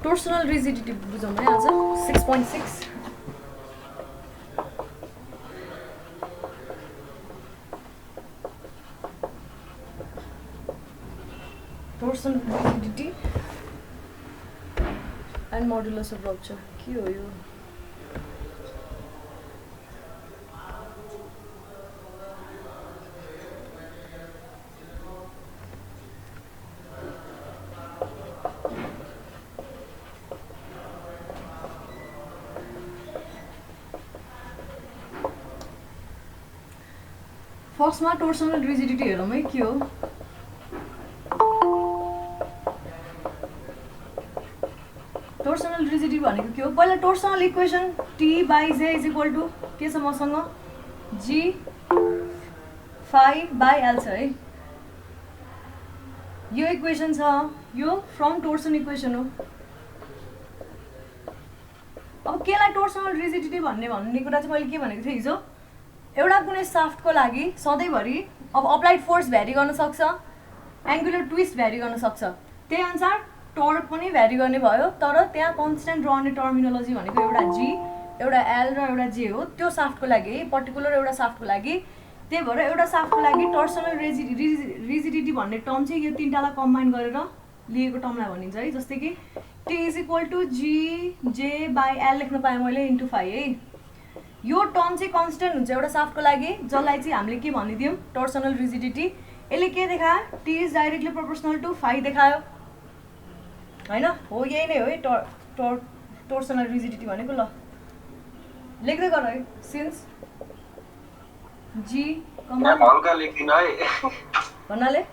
Torsional rigidity बुझौँ है आज 6.6 torsional rigidity and modulus of rupture के हो यो फर्स्टमा टोर्सनल रिजिडिटी हेरौँ है के हो टोर्सनल रिजिडिटी भनेको के हो पहिला torsional equation T by J is equal to के छ मसँग G phi by L छ है यो इक्वेसन छ यो फ्रम टोर्सन इक्वेसन हो अब केलाई टोर्सनल रिजिडिटी भन्ने कुरा चाहिँ मैले के भनेको थिएँ हिजो एउटा कुनै साफ्टको लागि सधैँभरि अब अप्लाइड फोर्स भ्यारी गर्न सक्छ एङ्गुलर ट्विस्ट भ्यारी गर्न सक्छ त्यही अनुसार टर्क पनि भ्यारी गर्ने भयो तर त्यहाँ कन्स्ट्यान्ट रहने टर्मिनोलोजी भनेको एउटा जी एउटा एल र एउटा जे हो त्यो साफ्टको लागि पर्टिकुलर एउटा साफ्टको लागि त्यही भएर एउटा साफ्टको लागि टर्सनल रिजिडिटी भन्ने टर्म चाहिँ यो तीनटालाई कम्बाइन गरेर लिएको टर्मलाई भनिन्छ है जस्तै कि T is equal to G J by L लेख्न पाएँ मैले इन्टु फाइ है यो टर्म चाहिँ कन्स्टेन्ट हुन्छ एउटा साफ्टको लागि जसलाई चाहिँ हामीले के भनिदियौँ टोर्सनल रिजिडिटी यसले के देखायो T is directly proportional to phi देखायो हैन हो यही नै हो है टोर्सनल रिजिडिटी भनेको ल लेख्दै गर है सिन्स जी कमा हल्का लेखिन है भन्नाले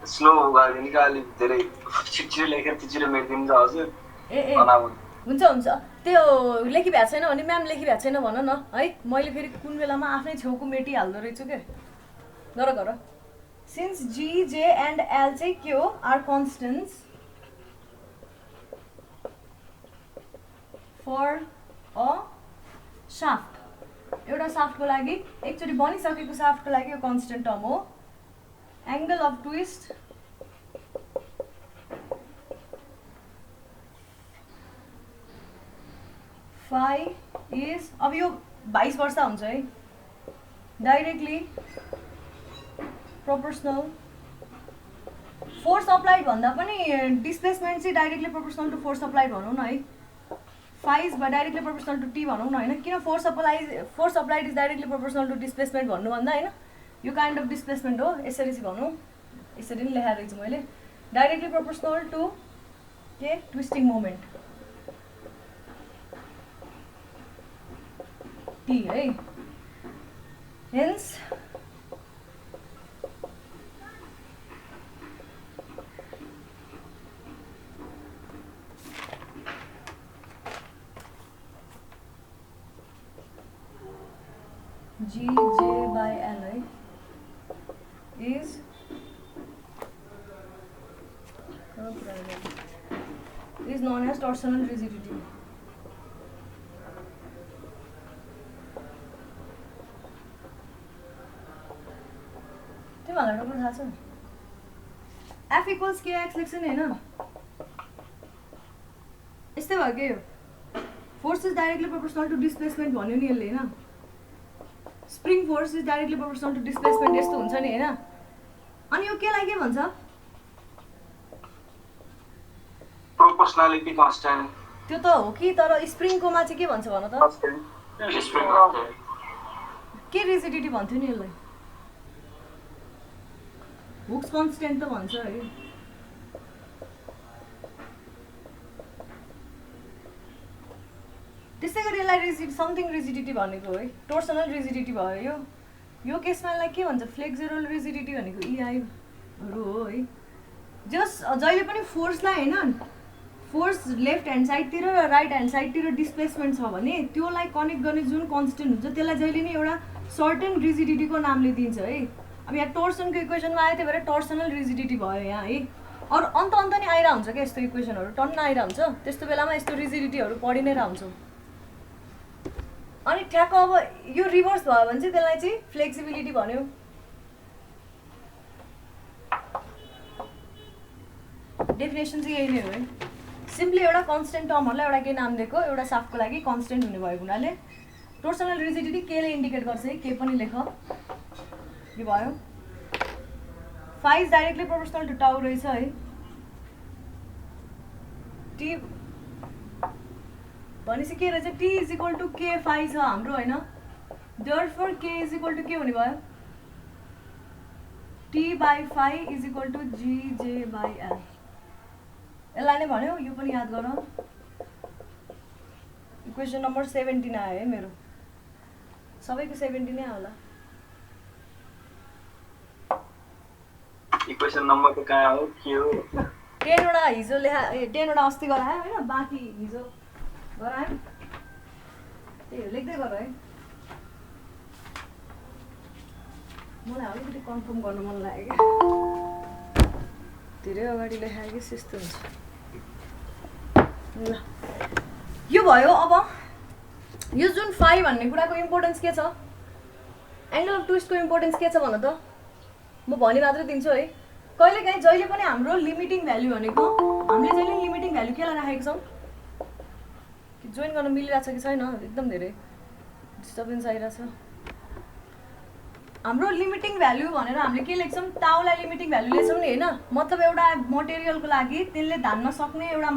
स्लो गरिदिनु कि अलि धेरै छिटछिटो लेखेर छिटो मेटिदिन्छ हजुर ए हुन्छ त्यो लेखिभएको छैन भने म्याम लेखिभएको छैन भन न है मैले फेरि कुन बेलामा आफ्नै छेउको मेटिहाल्दो रहेछु के गर सिन्स जी जे एन्ड एल चाहिँ के हो आर कन्स्टेन्ट्स फर अ साफ्ट एउटा साफ्टको लागि एकचोटि बनिसकेको साफ्टको लागि यो कन्स्टेन्ट टर्म हो angle of twist phi is अब यो 22 वर्ष हुन्छ है डाइरेक्टली प्रोपोर्सनल फोर्स अप्लाइड भन्दा पनि डिस्प्लेसमेन्ट चाहिँ directly proportional to force applied भनौँ न है phi is directly proportional to t भनौँ न हैन किन force applied is directly proportional to displacement भन्नु भन्दा हैन यो काइन्ड अफ डिस्प्लेसमेन्ट हो यसरी चाहिँ भनौँ यसरी नै लेखेर रहेछु मैले डाइरेक्टली प्रोपोर्सनल टु के ट्विस्टिङ मोमेन्ट T है hence G J by L है is known as torsional rigidity थाहा छ F equals KX लेख्छ नि हैन यस्तै भयो के यो force is directly proportional to displacement भन्यो नि यसले हैन spring force is directly proportional to displacement यस्तो हुन्छ नि हैन अनि यो केलाई के भन्छ प्रोपोर्सनालिटी कन्स्टेन्ट त्यो त हो कि तर स्प्रिङकोमा चाहिँ के भन्छ भन त के रिजिडिटी भन्थ्यो नि यसलाई हुक्स कन्स्टेन्ट त भन्छ है त्यसै गरी यसलाई समथिङ रिजिडिटी भनेको है टोर्सनल रिजिडिटी भयो यो केसमा यसलाई के भन्छ फ्लेक्सुरल रिजिडिटी भनेको इआईहरू हो है जस जहिले पनि फोर्सलाई हैन फोर्स लेफ्ट ह्यान्ड साइडतिर र राइट ह्यान्ड साइडतिर डिस्प्लेसमेन्ट छ भने त्यसलाई कनेक्ट गर्ने जुन कन्स्टेन्ट हुन्छ त्यसलाई जहिले नै एउटा सर्टेन रिजिडिटीको नामले दिन्छ है अब यहाँ टोर्सनको इक्वेसनमा आयो त्यही भएर टोर्सनल रिजिडिटी भयो यहाँ है अरू अन्त नै आइरह हुन्छ क्या यस्तो इक्वेसनहरू टन्न आइरह हुन्छ त्यस्तो बेलामा यस्तो रिजिडिटीहरू पढि नै रहन्छ अनि ठ्याक्क अब यो रिभर्स भयो भने चाहिँ त्यसलाई चाहिँ फ्लेक्सिबिलिटी भन्यो डेफिनेसन चाहिँ यही नै हो है सिम्पली एउटा कन्स्टेन्ट टर्महरूलाई एउटा के नाम दिएको, एउटा साफ्टको लागि कन्स्टेन्ट हुने भएको हुनाले टोर्सनल रिजिडिटी केले इन्डिकेट गर्छ है, के पनि लेख। के भयो, फाइ इज डाइरेक्टली प्रोपोर्सनल टु टाउ रहेछ है। टी भनेपछि के रहेछ, टी इज इक्वल टु के फाइ छ हाम्रो होइन। देयरफोर के इज इक्वल टु के हुने भयो, T by phi is equal to G J by L. यसलाई नै भन्यो, यो पनि याद गर। इक्वेसन नम्बर 17 आयो है मेरो, सबैको 17 नै होला। इक्वेसन नम्बर त कहाँ हो, के हो? 10 वटा हिजो 10 वटा अस्ति गरायो होइन, बाँकी हिजो गरायो, त्यही हो, लेख्दै गर है। मलाई अलिकति कन्फर्म गर्नु मन लाग्यो क्या, धेरै अगाडि लेखायो कि त्यस्तो हुन्छ। ल यो भयो। अब यो जुन फाइ भन्ने कुराको इम्पोर्टेन्स के छ, एङ्गल अफ ट्विस्टको इम्पोर्टेन्स के छ भन त, म भनि मात्रै दिन्छु है। कहिलेकाहीँ जहिले पनि हाम्रो लिमिटिङ भ्याल्यु भनेको, हामीले जहिले लिमिटिङ भ्याल्यु केलाई राखेको छौँ, जोइन गर्न मिलिरहेको छ कि छैन, एकदम धेरै डिस्टर्बेन्स आइरहेछ। हाम्रो लिमिटिङ भ्याल्यु भनेर हामीले के लेख्छौँ, टाउलाई लिमिटिङ भ्याल्यु लेख्छौँ नि होइन। मतलब एउटा मटेरियलको लागि त्यसले धान्न सक्ने एउटा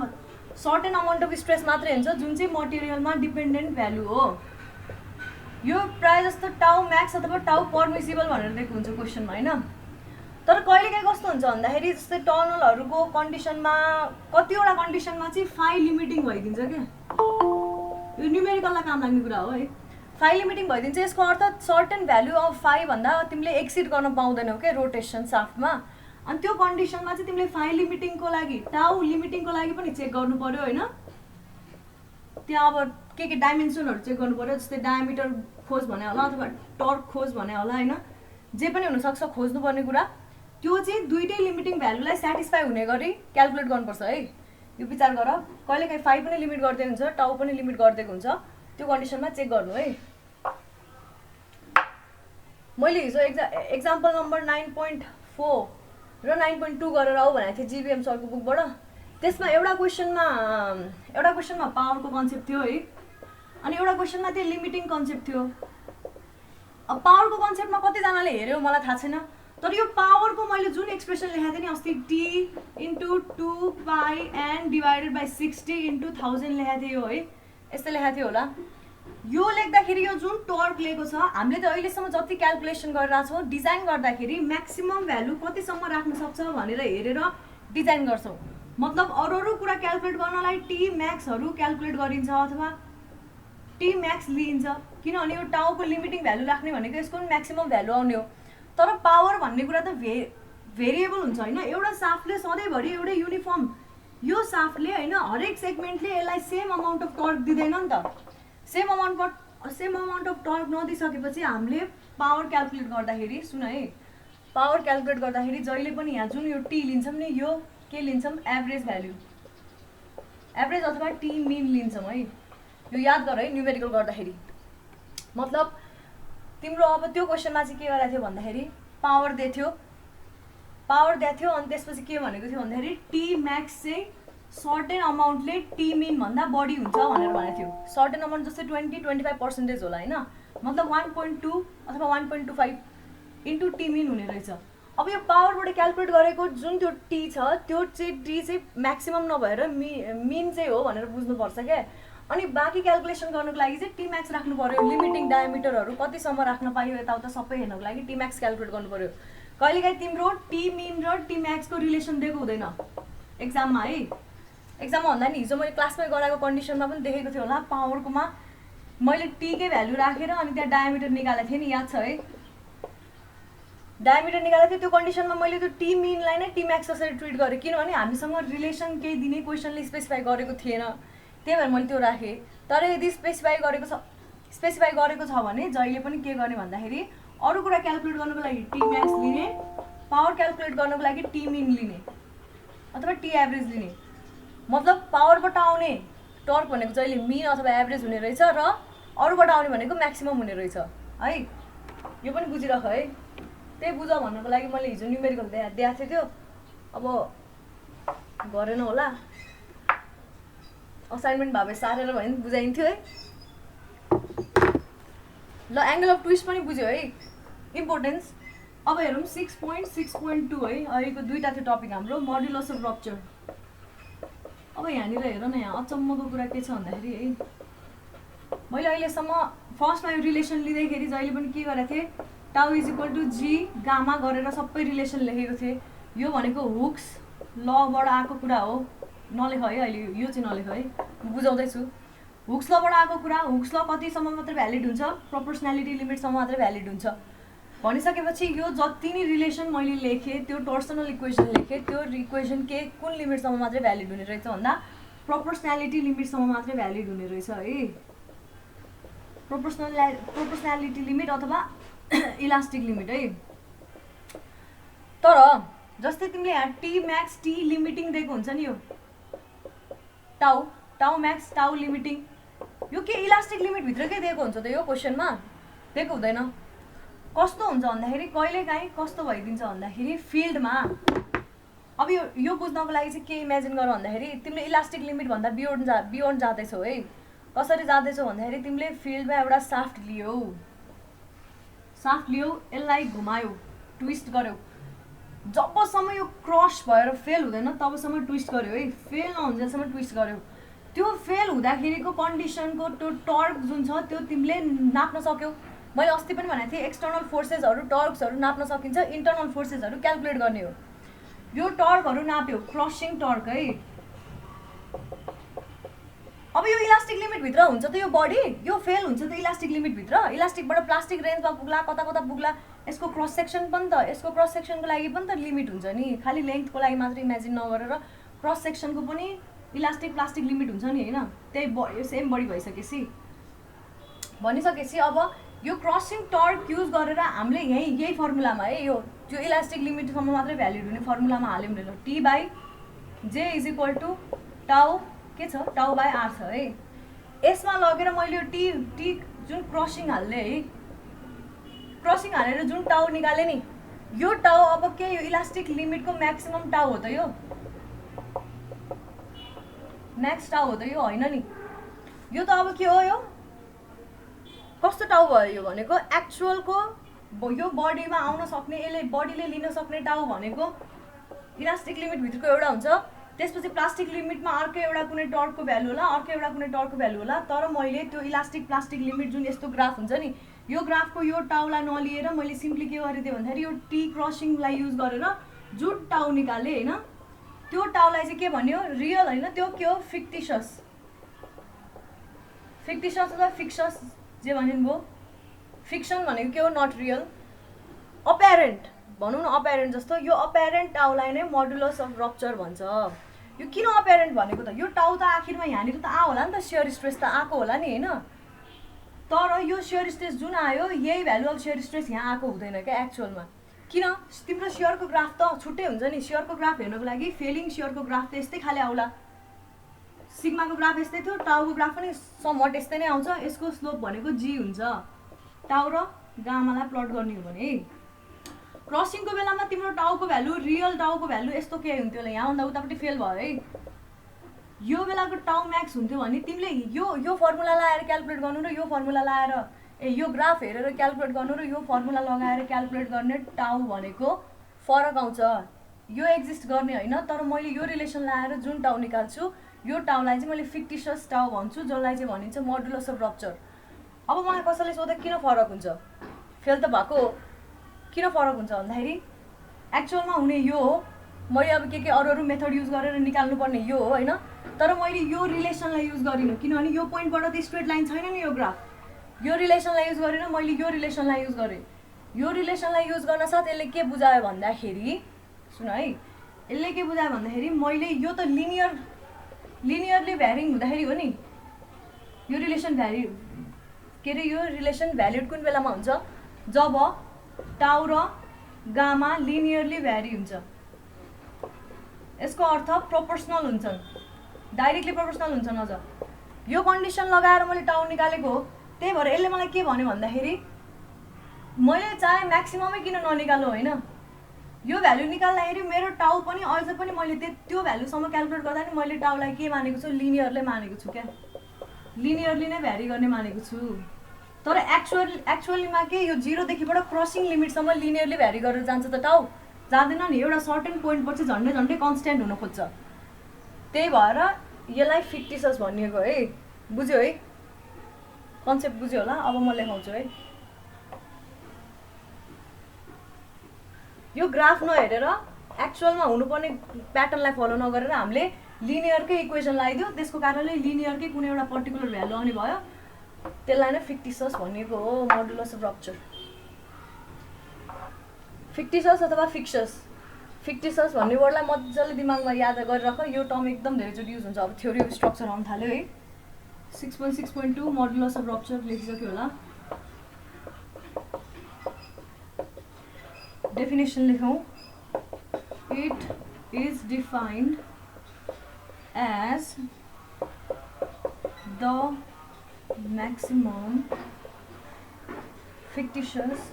सर्टेन अमाउन्ट अफ स्ट्रेस मात्रै हुन्छ, जुन चाहिँ मटेरियलमा डिपेन्डेन्ट भ्याल्यु हो। यो प्रायः जस्तो टाउ म्याक्स अथवा टाउ पर्मिसिबल भनेर दिएको हुन्छ क्वेसनमा होइन। तर कहिलेकाहीँ कस्तो हुन्छ भन्दाखेरि, जस्तै टनलहरूको कन्डिसनमा कतिवटा कन्डिसनमा चाहिँ फाइ लिमिटिङ भइदिन्छ क्या, यो न्युमेरिकललाई काम लाग्ने कुरा हो है। फाइ लिमिटिङ भइदिन्छ, यसको अर्थ सर्टेन भ्याल्यु अफ फाइ भन्दा तिमीले एक्सिड गर्न पाउँदैनौ क्या रोटेसन साफ्टमा। अनि त्यो कन्डिसनमा चाहिँ तिमीले फाइ लिमिटिङको लागि, टाउ लिमिटिङको लागि पनि चेक गर्नु पर्यो होइन। त्यहाँ अब के डाइमेन्सनहरू चेक गर्नु पर्यो, जस्तै डायमिटर खोज भने होला अथवा टर्क खोज भने होला होइन, जे पनि हुनसक्छ खोज्नुपर्ने कुरा। त्यो चाहिँ दुइटै लिमिटिङ भ्यालुलाई सेटिस्फाई हुने गरी क्यालकुलेट गर्नुपर्छ है। यो विचार गर, कहिलेकाहीँ फाइ पनि लिमिट गरिदिएको हुन्छ, टाउ पनि लिमिट गरिदिएको हुन्छ, त्यो कन्डिसनमा चेक गर्नु है। मैले हिजो एक्जाम्पल नम्बर 9.4 र 9.2 गरेर आऊ भनेको थिएँ जिबिएम सरको बुकबाट। त्यसमा एउटा क्वेसनमा पावरको कन्सेप्ट थियो है, अनि एउटा क्वेसनमा त्यो लिमिटिङ कन्सेप्ट थियो। अब पावरको कन्सेप्टमा कतिजनाले हेऱ्यो मलाई थाहा छैन, तर यो पावरको मैले जुन एक्सप्रेसन लेखाएको थिएँ नि अस्ति, T into 2 pi N divided by 60 into 1000 लेखाएको थियो है, यस्तै लेखाएको थियो होला। यो लेख्दाखेरि यो जुन टर्क लिएको छ, हामीले त अहिलेसम्म जति क्यालकुलेसन गरिरहेको छौँ, डिजाइन गर्दाखेरि म्याक्सिमम भ्यालु कतिसम्म राख्न सक्छ भनेर हेरेर डिजाइन गर्छौँ। मतलब अरू कुरा क्यालकुलेट गर्नलाई टी म्याक्सहरू क्यालकुलेट गरिन्छ अथवा टी म्याक्स लिइन्छ, किनभने यो टाउको लिमिटिङ भ्यालु राख्ने भनेको यसको पनि म्याक्सिमम भ्यालु आउने हो। तर पावर भन्ने कुरा त भेरिएबल हुन्छ होइन। एउटा साफ्टले सधैँभरि एउटै युनिफर्म, यो साफ्टले होइन हरेक सेगमेन्टले यसलाई सेम अमाउन्ट अफ टर्क दिँदैन नि त। सेम अमाउन्ट अफ टर्क नदिइसकेपछि हामीले पावर क्यालकुलेट गर्दाखेरि, सुन है, पावर क्यालकुलेट गर्दाखेरि जहिले पनि यहाँ जुन यो टी लिन्छौँ नि, यो के लिन्छौँ, एभरेज भ्याल्यु, एभरेज अथवा टी मिन लिन्छौँ है। यो याद गर है न्युमेरिकल गर्दाखेरि। मतलब तिम्रो अब त्यो क्वेसनमा चाहिँ के गरेको थियो भन्दाखेरि, पावर दिएको थियो अनि त्यसपछि के भनेको थियो भन्दाखेरि टी म्याक्स चाहिँ सर्टेन अमाउन्टले टी मिन भन्दा बढी हुन्छ भनेर भनेको थियो। सर्टेन अमाउन्ट जस्तै 20-25% होला होइन, मतलब 1.2 अथवा 1.25 इन्टु टी मिन हुने रहेछ। अब यो पावरबाट क्यालकुलेट गरेको जुन त्यो टी छ, त्यो चाहिँ टी चाहिँ म्याक्सिमम नभएर मिन चाहिँ हो भनेर बुझ्नुपर्छ क्या। अनि बाँकी क्यालकुलेसन गर्नुको लागि चाहिँ टी म्याक्स राख्नु पर्यो, लिमिटिङ डायमिटरहरू कतिसम्म राख्न पाइयो यताउता सबै हेर्नुको लागि टी म्याक्स क्यालकुलेट गर्नु पर्यो। कहिलेकाहीँ तिम्रो टी मिन र टी म्याक्सको रिलेसन दिएको हुँदैन एक्जाममा है। एक्जाममा भन्दा नि हिजो मैले क्लासमै गराएको कन्डिसनमा पनि देखेको थियो होला, पावरकोमा मैले टीकै भ्यालु राखेर अनि त्यहाँ डायमिटर निकालेको थिएँ नि, याद छ है। डायमिटर निकालेको थियो, त्यो कन्डिसनमा मैले त्यो टी मिनलाई नै टी म्याक्स जसरी ट्रिट गरेँ, किनभने हामीसँग रिलेसन केही दिने क्वेसनले स्पेसिफाई गरेको थिएन, त्यही भएर मैले त्यो राखेँ। तर यदि स्पेसिफाई गरेको छ भने जहिले पनि के गर्ने भन्दाखेरि, अरू कुरा क्यालकुलेट गर्नुको लागि टी म्याक्स लिने, पावर क्यालकुलेट गर्नुको लागि टी मिन लिने अथवा टी एभरेज लिने। मतलब पावरबाट आउने टर्क भनेको जहिले मिन अथवा एभरेज हुने रहेछ र अरूबाट आउने भनेको म्याक्सिमम हुने रहेछ है। यो पनि बुझिराख है। त्यही बुझ भन्नको लागि मैले हिजो न्युमेरिकल दिएको थियो, अब गरेन होला। असाइनमेन्ट भए सारेर भयो नि बुझाइन्थ्यो है। ल एंगल अफ ट्विस्ट पनि बुझ्यो है इम्पोर्टेन्स। अब हेरौँ 6.6.2 है, अहिलेको दुईटा थियो टपिक हाम्रो मोडुलस अफ रप्चर। अब यहाँनिर हेर न, यहाँ अचम्मको कुरा के छ भन्दाखेरि है, मैले अहिलेसम्म फर्स्टमा यो रिलेसन लिँदैखेरि जहिले पनि के गरेको थिएँ, tau is equal to G gamma गरेर सबै रिलेसन लेखेको थिएँ। यो भनेको हुक्स लबाट आएको कुरा हो, नलेख है अहिले, यो चाहिँ नलेख है, बुझाउँदैछु। हुक्स लबाट आएको कुरा, हुक्स ल कतिसम्म मात्रै भ्यालिड हुन्छ, प्रोपोर्सनालिटी लिमिटसम्म मात्रै भ्यालिड हुन्छ भनिसकेपछि यो जति नै रिलेसन मैले लेखेँ त्यो टर्सनल इक्वेसन लेखेँ, त्यो इक्वेसन के कुन लिमिटसम्म मात्रै भ्यालिड हुने रहेछ भन्दा प्रोपोर्सनालिटी लिमिटसम्म मात्रै भ्यालिड हुने रहेछ है। प्रोपोर्सनालिटी लिमिट अथवा इलास्टिक लिमिट है। तर जस्तै तिमीले यहाँ टी म्याक्स टी लिमिटिङ दिएको हुन्छ नि, यो टाउ टाउ म्याक्स टाउ लिमिटिङ, यो के इलास्टिक लिमिटभित्रकै दिएको हुन्छ त यो क्वेसनमा? दिएको हुँदैन। कस्तो हुन्छ भन्दाखेरि कहिलेकाहीँ कस्तो भइदिन्छ भन्दाखेरि फिल्डमा, अब यो बुझ्नको लागि चाहिँ के इमेजिन गर भन्दाखेरि तिमीले इलास्टिक लिमिटभन्दा बियोन्ड जाँदैछौ है। कसरी जाँदैछौ भन्दाखेरि तिमीले फिल्डमा एउटा साफ्ट लियौ, यसलाई घुमायो, ट्विस्ट गर्यो, जबसम्म यो क्रस भएर फेल हुँदैन तबसम्म ट्विस्ट गर्यो है, फेल नहुन्जेलसम्म ट्विस्ट गर्यो। त्यो फेल हुँदाखेरिको कन्डिसनको त्यो टर्क जुन छ त्यो तिमीले नाप्न सक्यौ। मैले अस्ति पनि भनेको थिएँ एक्सटर्नल फोर्सेसहरू टर्क्सहरू नाप्न सकिन्छ, इन्टर्नल फोर्सेसहरू क्यालकुलेट गर्ने हो। यो टर्कहरू नाप्यो, क्रसिङ टर्क है। अब यो इलास्टिक लिमिटभित्र हुन्छ त यो बडी, यो फेल हुन्छ त इलास्टिक लिमिटभित्र, इलास्टिकबाट प्लास्टिक रेन्जमा पुग्ला, कता कता पुग्ला, यसको क्रस सेक्सन पनि त, यसको क्रस सेक्सनको लागि पनि त लिमिट हुन्छ नि, खालि लेन्थको लागि मात्र इमेजिन नगरेर क्रस सेक्सनको पनि इलास्टिक प्लास्टिक लिमिट हुन्छ नि होइन। त्यही सेम बडी भइसकेपछि भनिसकेपछि अब यो क्रसिङ टर्क युज गरेर हामीले यही फर्मुलामा है, यो त्यो इलास्टिक लिमिटसम्म मात्रै भ्यालिड हुने फर्मुलामा हाल्यौँ भने टी बाई जे इज इक्वल टु टाउ के छ, टाउ बाई आर छ है। यसमा लगेर मैले यो टी जुन क्रसिङ हाल्ने है, क्रसिङ हालेर जुन टाउ निकालेँ नि, यो टाउ अब के यो इलास्टिक लिमिटको म्याक्सिमम टाउ हो त, यो म्याक्स टाउ हो त यो होइन नि। यो त अब के हो, यो कस्तो टाउ भयो यो भनेको एक्चुअलको यो बडीमा आउन सक्ने, यसले बडीले लिन सक्ने टाउ भनेको इलास्टिक लिमिटभित्रको एउटा हुन्छ। त्यसपछि प्लास्टिक लिमिटमा अर्कै एउटा कुनै टर्कको भ्यालु होला, अर्कै एउटा कुनै टर्कको भ्यालु होला। तर मैले त्यो इलास्टिक प्लास्टिक लिमिट जुन यस्तो ग्राफ हुन्छ नि, यो ग्राफको यो टाउलाई नलिएर मैले सिम्पली के गरिदिएँ भन्दाखेरि यो टी क्रसिङलाई युज गरेर जुन टाउ निकालेँ होइन, त्यो टाउलाई चाहिँ के भन्यो, रियल होइन, त्यो के हो, फिक्टिसस अथवा फिक्सस जे भनिन् भयो। फिक्सन भनेको के हो, नट रियल, अपेरेन्ट भनौँ न, अपेरेन्ट जस्तो। यो अपेरेन्ट टाउलाई नै मोडुलस अफ रप्चर भन्छ। यो किन अपेरेन्ट भनेको त, यो टाउ त आखिरमा यहाँनिर त होला नि त, सियर स्ट्रेस त आएको होला नि होइन। तर यो सियर स्ट्रेस जुन आयो यही भ्यालु अफ सियर स्ट्रेस यहाँ आएको हुँदैन क्या एक्चुअलमा। किन, तिम्रो सियरको ग्राफ त छुट्टै हुन्छ नि। सियरको ग्राफ हेर्नको लागि फेलिङ सियरको ग्राफ त यस्तै खाले आउला, सिग्माको ग्राफ यस्तै थियो, टाउको ग्राफ पनि समवट यस्तै नै आउँछ। यसको स्लोप भनेको जी हुन्छ, टाउ र गामालाई प्लट गर्ने हो भने। क्रसिङको बेलामा तिम्रो टाउको भ्यालु, रियल टाउको भ्यालु यस्तो के हुन्थ्यो होला, यहाँभन्दा उतापट्टि फेल भयो है। यो बेलाको टाउ म्याक्स हुन्थ्यो भने तिमीले यो फर्मुला लगाएर क्यालकुलेट गर्नु र यो फर्मुला लगाएर यो ग्राफ हेरेर क्यालकुलेट गर्नु र यो फर्मुला लगाएर क्यालकुलेट गर्ने टाउ भनेको फरक आउँछ। यो एक्जिस्ट गर्ने होइन, तर मैले यो रिलेसन लगाएर जुन टाउ निकाल्छु यो टाउलाई चाहिँ मैले फिक्टिसस टाउ भन्छु, जसलाई चाहिँ भनिन्छ मोडुलस अफ रप्चर। अब मलाई कसैले सोध्दा किन फरक हुन्छ, फेल त भएको, किन फरक हुन्छ भन्दाखेरि एक्चुअलमा हुने यो हो। मैले अब के अरू मेथड युज गरेर निकाल्नुपर्ने यो हो होइन, तर मैले यो रिलेसनलाई युज गरिनँ किनभने यो पोइन्टबाट त स्ट्रेट लाइन छैन नि यो ग्राफ। यो रिलेसनलाई युज गरेर मैले यो रिलेसनलाई युज गरेँ। यो रिलेसनलाई युज गर्न साथ यसले के बुझायो भन्दाखेरि, सुन है, यसले के बुझायो भन्दाखेरि मैले यो त लिनियरली भ्यारिङ हुँदाखेरि हो नि, यो रिलेसन यो रिलेसन भ्यालिड कुन बेलामा हुन्छ, जब टाउ र गामा लिनियरली भ्यारी हुन्छ। यसको अर्थ प्रोपोर्सनल हुन्छन्, डाइरेक्टली प्रोपोर्सनल हुन्छन्। अझ यो कन्डिसन लगाएर मैले टाउ निकालेको हो। त्यही भएर यसले मलाई के भन्यो भन्दाखेरि मैले चाहे म्याक्सिममै किन ननिकाल्नु होइन, यो भ्यालु निकाल्दाखेरि मेरो टाउ पनि अझ पनि मैले त्यो भ्यालुसम्म क्यालकुलेट गर्दा नि मैले टाउलाई के मानेको छु, लिनियरले मानेको छु क्या, लिनियरली नै भ्यारी गर्ने मानेको छु। तर एक्चुअलीमा के यो 0 देखिबाट क्रसिङ लिमिटसम्म लिनियरली भ्यारी गरेर जान्छ त टाउ, जाँदैन नि। एउटा सर्टेन पोइन्ट पछि झन्डै झन्डै कन्स्ट्यान्ट हुन खोज्छ। त्यही भएर यसलाई फिक्टिसस भनिएको है। बुझ्यो है, कन्सेप्ट बुझ्यो होला। अब म लेखाउँछु है। यो ग्राफ नहेरेर एक्चुअलमा हुनुपर्ने प्याटर्नलाई फलो नगरेर हामीले लिनियरकै इक्वेसन लगाइदियो, त्यसको कारणले लिनियरकै कुनै एउटा पर्टिकुलर भ्यालु आउने भयो, त्यसलाई नै फिक्टिसस भनिएको हो, मोडुलस अफ रप्चर। फिक्टिसस अथवा फिक्सस, फिक्टिसस भन्ने वर्डलाई मजाले दिमागमा याद गरिराख। यो टर्म एकदम धेरैचोटि युज हुन्छ। अब थ्योरी अफ स्ट्रक्चर आउनु थाल्यो है। 6.6.2 मोडुलस अफ रप्चर लेखिसक्यो होला। डेफिनेसन लेखौँ। It is defined as the maximum fictitious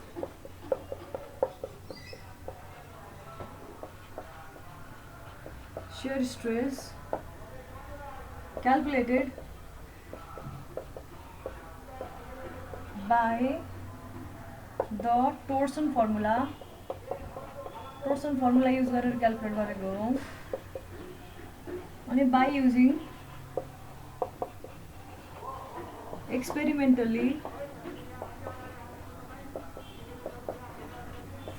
shear stress calculated by the torsion formula use गरेर क्याल्कुलेट गरेको हो। अनि by using experimentally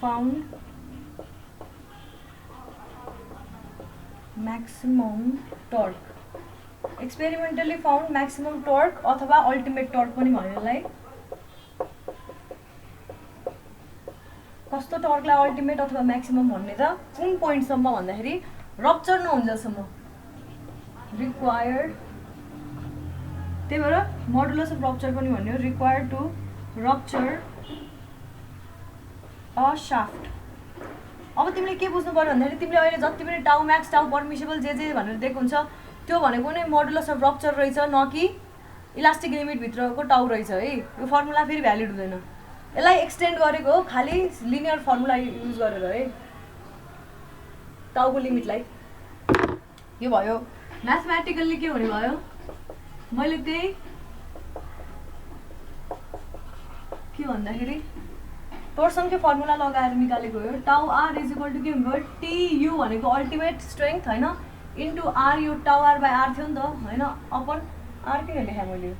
found maximum torque, experimentally found maximum torque अथवा ultimate torque पनि भन्यो यसलाई। कस्तो टर्कलाई अल्टिमेट अथवा म्याक्सिमम भन्ने त कुन पोइन्टसम्म भन्दाखेरि रप्चर नहुन्जेलसम्म रिक्वायर्ड। त्यही भएर मोडुलस अफ रप्चर पनि भन्यो, required to rupture a shaft. अब तिमीले के बुझ्नु पर्यो भन्दाखेरि तिमीले अहिले जति पनि टाउ म्याक्स टाउ पर्मिसेबल जे भनेर दिएको हुन्छ त्यो भनेको नै मोडुलस अफ रप्चर रहेछ, न कि इलास्टिक लिमिटभित्रको टाउ रहेछ है। यो फर्मुला फेरि भ्यालिड हुँदैन। यसलाई एक्सटेन्ड गरेको हो खालि लिनियर फर्मुला युज गरेर है, टाउको लिमिटलाई। यो भयो। म्याथमेटिकल्ली के हुने भयो, मैले त्यही के भन्दाखेरि टोर्सनकै फर्मुला लगाएर निकालेको हो। टाउ आर इज इक्वल टु के हुनुभयो, टियु भनेको अल्टिमेट स्ट्रेङ्थ होइन, इन्टु आर। यो टाउ आर बाई आर थियो नि त होइन, अपन आर किन लेखाएँ मैले,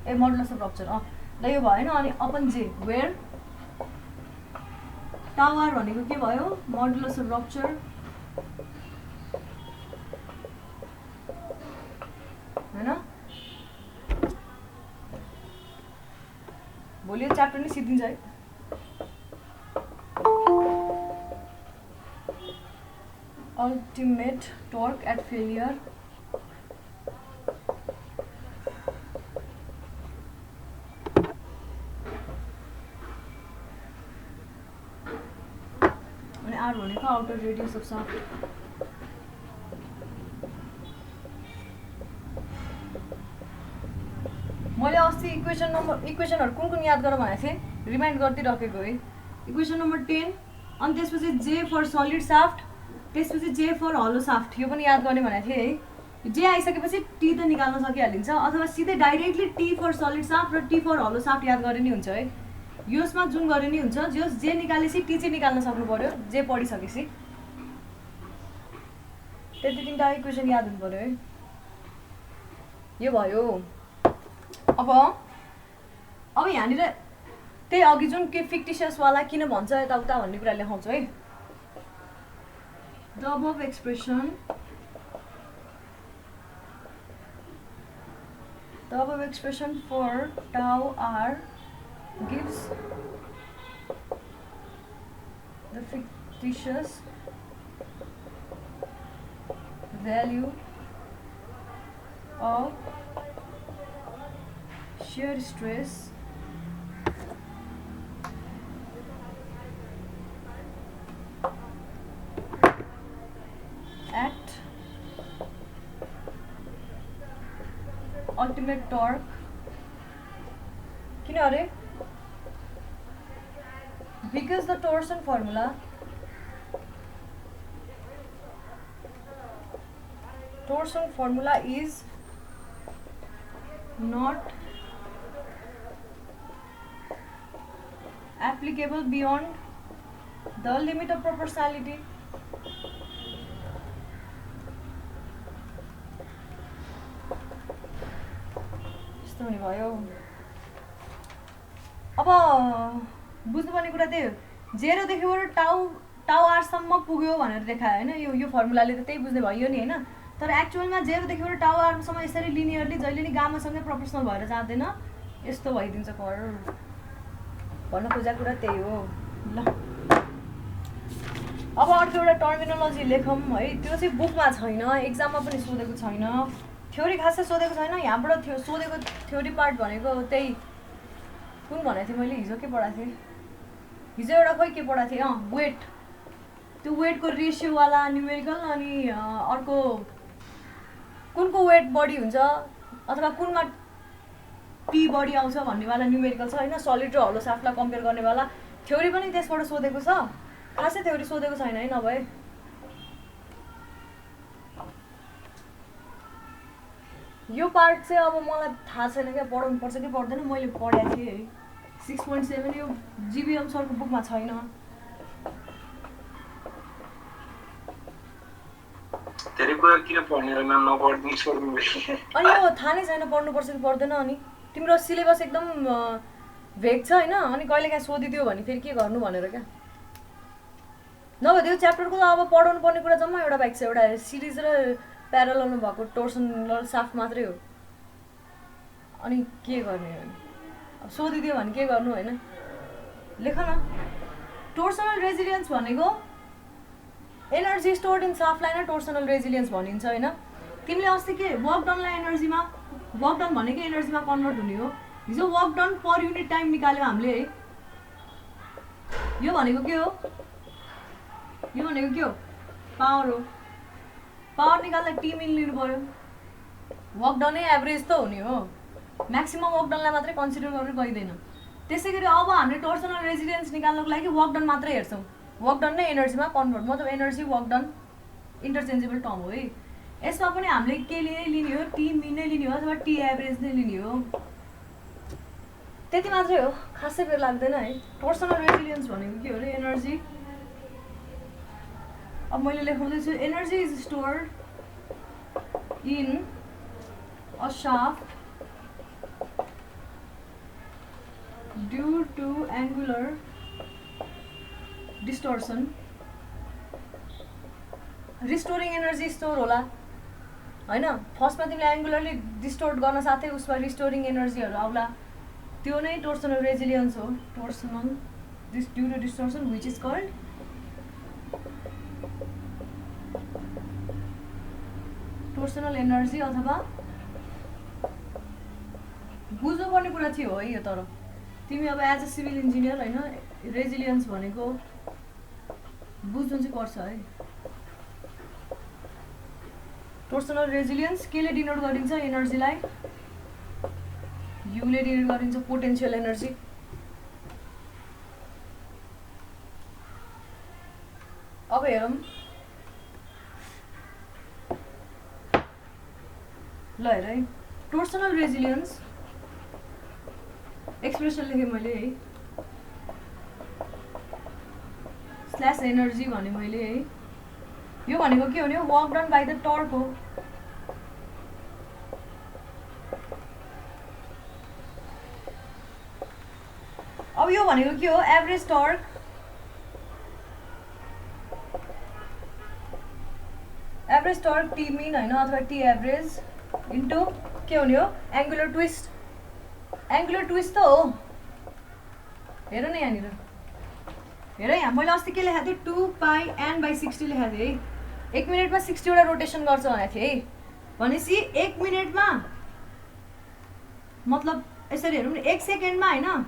ए मोडुलस अफ रप्चर ल यो भएन। अनि अपन जे वेयर टाउ आर भनेको के भयो, मोडुलस अफ रप्चर होइन। भोलि यो च्याप्टर नै सिद्धिन्छ है। अल्टिमेट टर्क एट फेलियर अनि आर भनेको आउटर रेडियस अफ शाफ्ट। मैले अस्ति इक्वेसनहरू कुन याद गर भनेको थिएँ, रिमाइन्ड गरिदिइराखेको है। इक्वेसन नम्बर 10, अनि त्यसपछि जे फर सलिड साफ्ट, त्यसपछि जे फर हलो साफ्ट, यो पनि याद गर्ने भनेको थिएँ है। जे आइसकेपछि टी त निकाल्न सकिहालिन्छ, अथवा सिधै directly T for solid shaft र टी फर हलो साफ्ट याद गरे नि हुन्छ है। यसमा जुन गरे नि हुन्छ, जे निकालेपछि टी चाहिँ निकाल्न सक्नु पर्यो, जे पढिसकेपछि। त्यति तिनवटा इक्वेसन याद हुनु पर्यो है। यो भयो। अब यहाँनिर त्यही अघि जुन के फिक्टिसियसवाला किन भन्छ यताउता भन्ने कुरा लेखाउँछु है। द अबभ एक्सप्रेसन फर टाउ are gives the fictitious value of shear stress at ultimate torque। किन अरे, because the torsion formula torsion formula is not applicable beyond the limit of proportionality. यस्तो हुने भयो। अब बुझ्नुपर्ने कुरा त्यही हो, 0 देखिबाट टाउ आरसम्म पुग्यो भनेर देखायो होइन, यो फर्मुलाले त त्यही बुझ्ने भयो नि होइन। तर एक्चुअलमा 0 देखिबाट टाउ आरसम्म यसरी लिनियरली जहिले नि गामासँगै प्रोपोर्सनल भएर जाँदैन, यस्तो भइदिन्छ कर्व। भन्न खोजेको कुरा त्यही हो। ल अब अर्को एउटा टर्मिनोलोजी लेखौँ है, त्यो चाहिँ बुकमा छैन, एक्जाममा पनि सोधेको छैन, थ्योरी खासै सोधेको छैन। यहाँबाट सोधेको थ्योरी पार्ट भनेको त्यही कुन भनेको थिएँ मैले हिजो, के पढाएको थिएँ हिजो, एउटा खोइ के पढाएको थिएँ, वेट, त्यो वेटको रेसियोवाला न्युमेरिकल, अनि अर्को कुनको वेट बढी हुन्छ अथवा कुनमा पी बढी आउँछ भन्नेवाला न्युमेरिकल छ होइन, सलिड र हलो साफ्टलाई कम्पेयर गर्नेवाला। थ्योरी पनि त्यसबाट सोधेको छ, खासै थ्योरी सोधेको छैन है। नभए यो पार्ट चाहिँ अब मलाई थाहा छैन क्या, पढाउनु पर्छ कि पर्दैन, मैले पढाएको थिएँ है 6.7, यो जीबीएम सरको बुकमा छैन। धेरै कुरा किन पढ्ने र म्याम नपढ्दिनु छोड्नु भयो। अनि यो थाहा नै छैन पढ्नुपर्छ कि पर्दैन, अनि तिम्रो सिलेबस एकदम भेग छ होइन, अनि कहिलेकाहीँ सोधिदियो भने फेरि के गर्नु भनेर क्या। नभए त्यो च्याप्टरको त अब पढाउनु पर्ने कुरा जम्मा एउटा बाइक छ, एउटा सिरिज र प्यारललमा भएको टोर्सनल साफ्ट मात्रै हो। अनि के गर्ने हो, अब सोधिदियो भने के गर्नु होइन। लेख न, टोर्सनल रेजिलियन्स भनेको एनर्जी स्टोर्ड इन साफ्टलाई नै टोर्सनल रेजिलियन्स भनिन्छ होइन। तिमीले अस्ति के वर्क डनलाई एनर्जीमा, वर्क डन भनेकै एनर्जीमा कन्भर्ट हुने हो। हिजो work done per unit time निकाल्यो हामीले है। यो भनेको के हो, यो भनेको के हो, पावर हो। पावर निकाल्दा टी मिन लिनु पर्यो, वर्क डनै एभरेज त हुने हो, म्याक्सिमम वर्क डनलाई मात्रै कन्सिडर गरेर गइँदैन। त्यसै गरी अब हामीले टोर्सनल रेजिलियन्स निकाल्नको लागि वर्क डन मात्रै हेर्छौँ, वर्क डन नै एनर्जीमा कन्भर्ट, मतलब energy work done interchangeable term हो है। यसमा पनि हामीले के लिने हो, टी मिन नै लिने हो अथवा टी एभरेज नै लिने हो, त्यति मात्रै हो, खासै बेर लाग्दैन है। टोर्सनल रेजिलियन्स भनेको के हो अरे, एनर्जी, अब मैले लेखाउँदैछु, energy is stored in a shaft due to angular distortion. Restoring energy store होला होइन, फर्स्टमा तिमीले एङ्गुलरली डिस्टोर्ट गर्न साथै उसमा रिस्टोरिङ एनर्जीहरू आउला, त्यो नै टोर्सनल रेजिलियन्स हो। Torsional due to distortion which is called torsional energy, अथवा बुझ्नुपर्ने कुरा थियो है यो। तर तिमी अब एज अ सिभिल इन्जिनियर होइन, रेजिलियन्स भनेको बुझ्नु चाहिँ पर्छ है। टोर्सनल रेजिलियन्स केले डिनोट गरिन्छ, एनर्जीलाई युले डिनोट गरिन्छ, पोटेन्सियल एनर्जी। अब हेरौँ, ल हेर है, टोर्सनल रेजिलियन्स एक्सप्रेसन लेखेँ मैले है, स्ल्यास एनर्जी भने मैले है। यो भनेको के हो भने work done by the torque हो। अब यो भनेको के हो, एभरेज टर्क टी मिन होइन, अथवा टी एभरेज इन्टु के हुने हो, एङ्गुलर ट्विस्ट। एङ्गुलर ट्विस्ट त हो, हेर न यहाँनिर, हेर यहाँ मैले अस्ति के लेखाएको थिएँ, 2πn/60 लेखाएको थिएँ है। 1 मिनटमा 60वटा रोटेसन गर्छ भनेको थिएँ है। भनेपछि 1 मिनटमा मतलब यसरी हेरौँ न, 1 सेकेन्डमा होइन,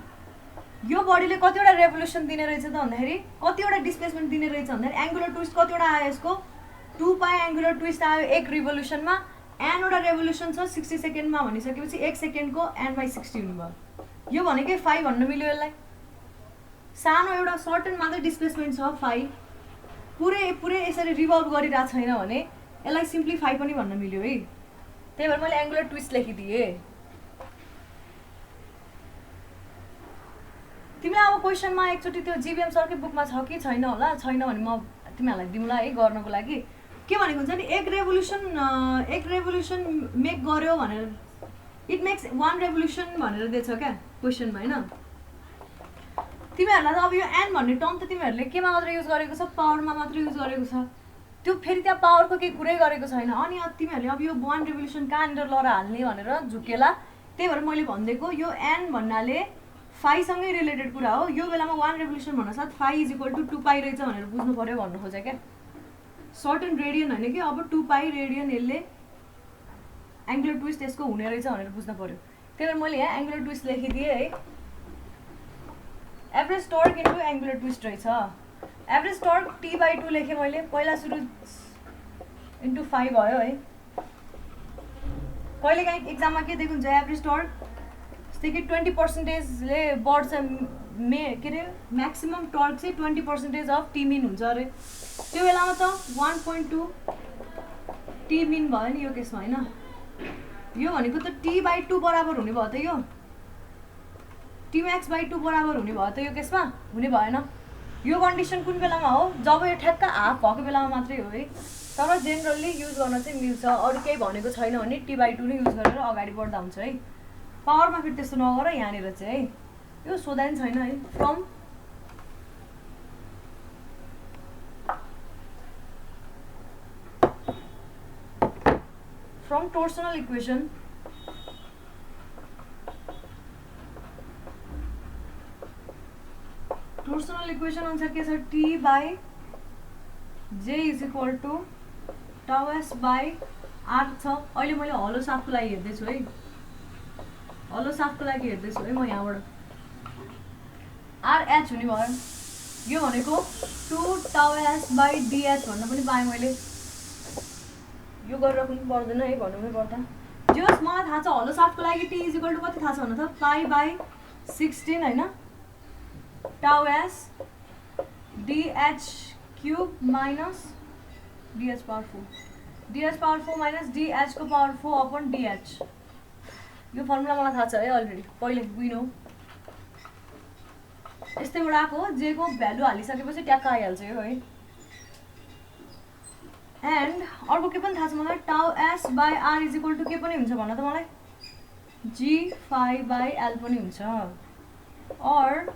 यो बडीले कतिवटा रेभोल्युसन दिने रहेछ त भन्दाखेरि, कतिवटा डिस्प्लेसमेन्ट दिने रहेछ भन्दाखेरि, एङ्गुलर ट्विस्ट कतिवटा आयो यसको, 2π एङ्गुलर ट्विस्ट आयो 1 रिभोल्युसनमा। एनवटा रेभोल्युसन छ 60 सेकेन्डमा भनिसकेपछि 1 सेकेन्डको n/60 हुनुभयो। यो भनेकै 5 भन्न मिल्यो यसलाई। सानो एउटा सर्टन मात्रै डिस्प्लेसमेन्ट छ 5, पुरै यसरी रिभल्भ गरिरहेको छैन भने यसलाई सिम्प्लिफाई पनि भन्न मिल्यो है, त्यही भएर मैले एङ्गुलर ट्विस्ट लेखिदिएँ। तिमीलाई अब क्वेसनमा एकचोटि त्यो जिबिएम सरकै बुकमा छ कि छैन होला, छैन भने म तिमीहरूलाई दिउँला है गर्नको लागि। के भनेको हुन्छ नि, एक रेभोल्युसन मेक गर्यो भनेर, इट मेक्स 1 रेभोल्युसन भनेर दिएछ क्या क्वेसनमा होइन। तिमीहरूलाई त अब यो एन भन्ने टर्म त तिमीहरूले केमा मात्र युज गरेको छ, पावरमा मात्र युज गरेको छ, त्यो फेरि त्यहाँ पावरको केही कुरै गरेको छैन। अनि तिमीहरूले अब यो 1 रेभोल्युसन कहाँनिर लएर हाल्ने भनेर झुकेला, त्यही भएर मैले भनिदिएको यो एन भन्नाले फाइसँगै रिलेटेड कुरा हो। यो बेलामा 1 रेभोल्युसन भन्नासाथ phi is equal to 2 pi रहेछ भनेर बुझ्नु पऱ्यो भन्नु खोजेँ क्या। सर्टेन रेडियन होइन कि, अब 2 पाई रेडियन यसले एङ्गुलर ट्विस्ट यसको हुने रहेछ भनेर बुझ्नु पऱ्यो। त्यही भएर मैले यहाँ एङ्गुलर ट्विस्ट लेखिदिएँ है। Average torque into angular twist रहेछ। एभरेज टर्क T/2 लेखेँ मैले, पहिला सुरु इन्टु 5 भयो है। कहिलेकाहीँ एक्जाममा के दिएको हुन्छ, एभरेज टर्क जस्तै कि 20%ले बढ्छ, के अरे म्याक्सिमम टर्क चाहिँ 20% अफ टी मिन हुन्छ अरे। त्यो बेलामा त 1.2 टी मिन भयो नि यो केसमा होइन। यो भनेको त T/2 बराबर हुने भयो त, यो Tmax/2 बराबर हुने भयो त यो केसमा, हुने भएन। यो कन्डिसन कुन बेलामा हो, जब यो ठ्याक्क हाफ भएको बेलामा मात्रै हो है। तर जेनरली युज गर्न चाहिँ मिल्छ, अरू केही भनेको छैन भने T/2 नै युज गरेर अगाडि बढ्दा हुन्छ है। पावरमा फेरि त्यस्तो नगर यहाँनिर चाहिँ है, यो सोधा नि छैन है। फ्रम टोर्सनल इक्वेसन अनुसार के छ, T/J is equal to τs/r छ। अहिले मैले हलो साफको लागि हेर्दैछु है, हलो साफको लागि हेर्दैछु है म यहाँबाट। RH हुने भयो, यो भनेको 2τs/dh भन्न पनि पाएँ मैले। यो गरेर पनि पर्दैन है, भन्नु नै पर्दा। जे होस् मलाई थाहा छ हलो साफको लागि T इज इक्वल टु कति थाहा छ भन त, π/16 होइन, τs dh³ minus dh⁴, dh⁴ minus dh को पावर 4 अपन dh। यो फर्मुला मलाई थाहा छ है अलरेडी, पहिले विनो यस्तैबाट आएको हो। जे को भ्यालु हालिसकेपछि ट्याक्क आइहाल्छ यो है। एन्ड अर्को के पनि थाहा छ मलाई, τs/r इज इक्वल टु के पनि हुन्छ भन त मलाई, g⁵/l पनि हुन्छ। और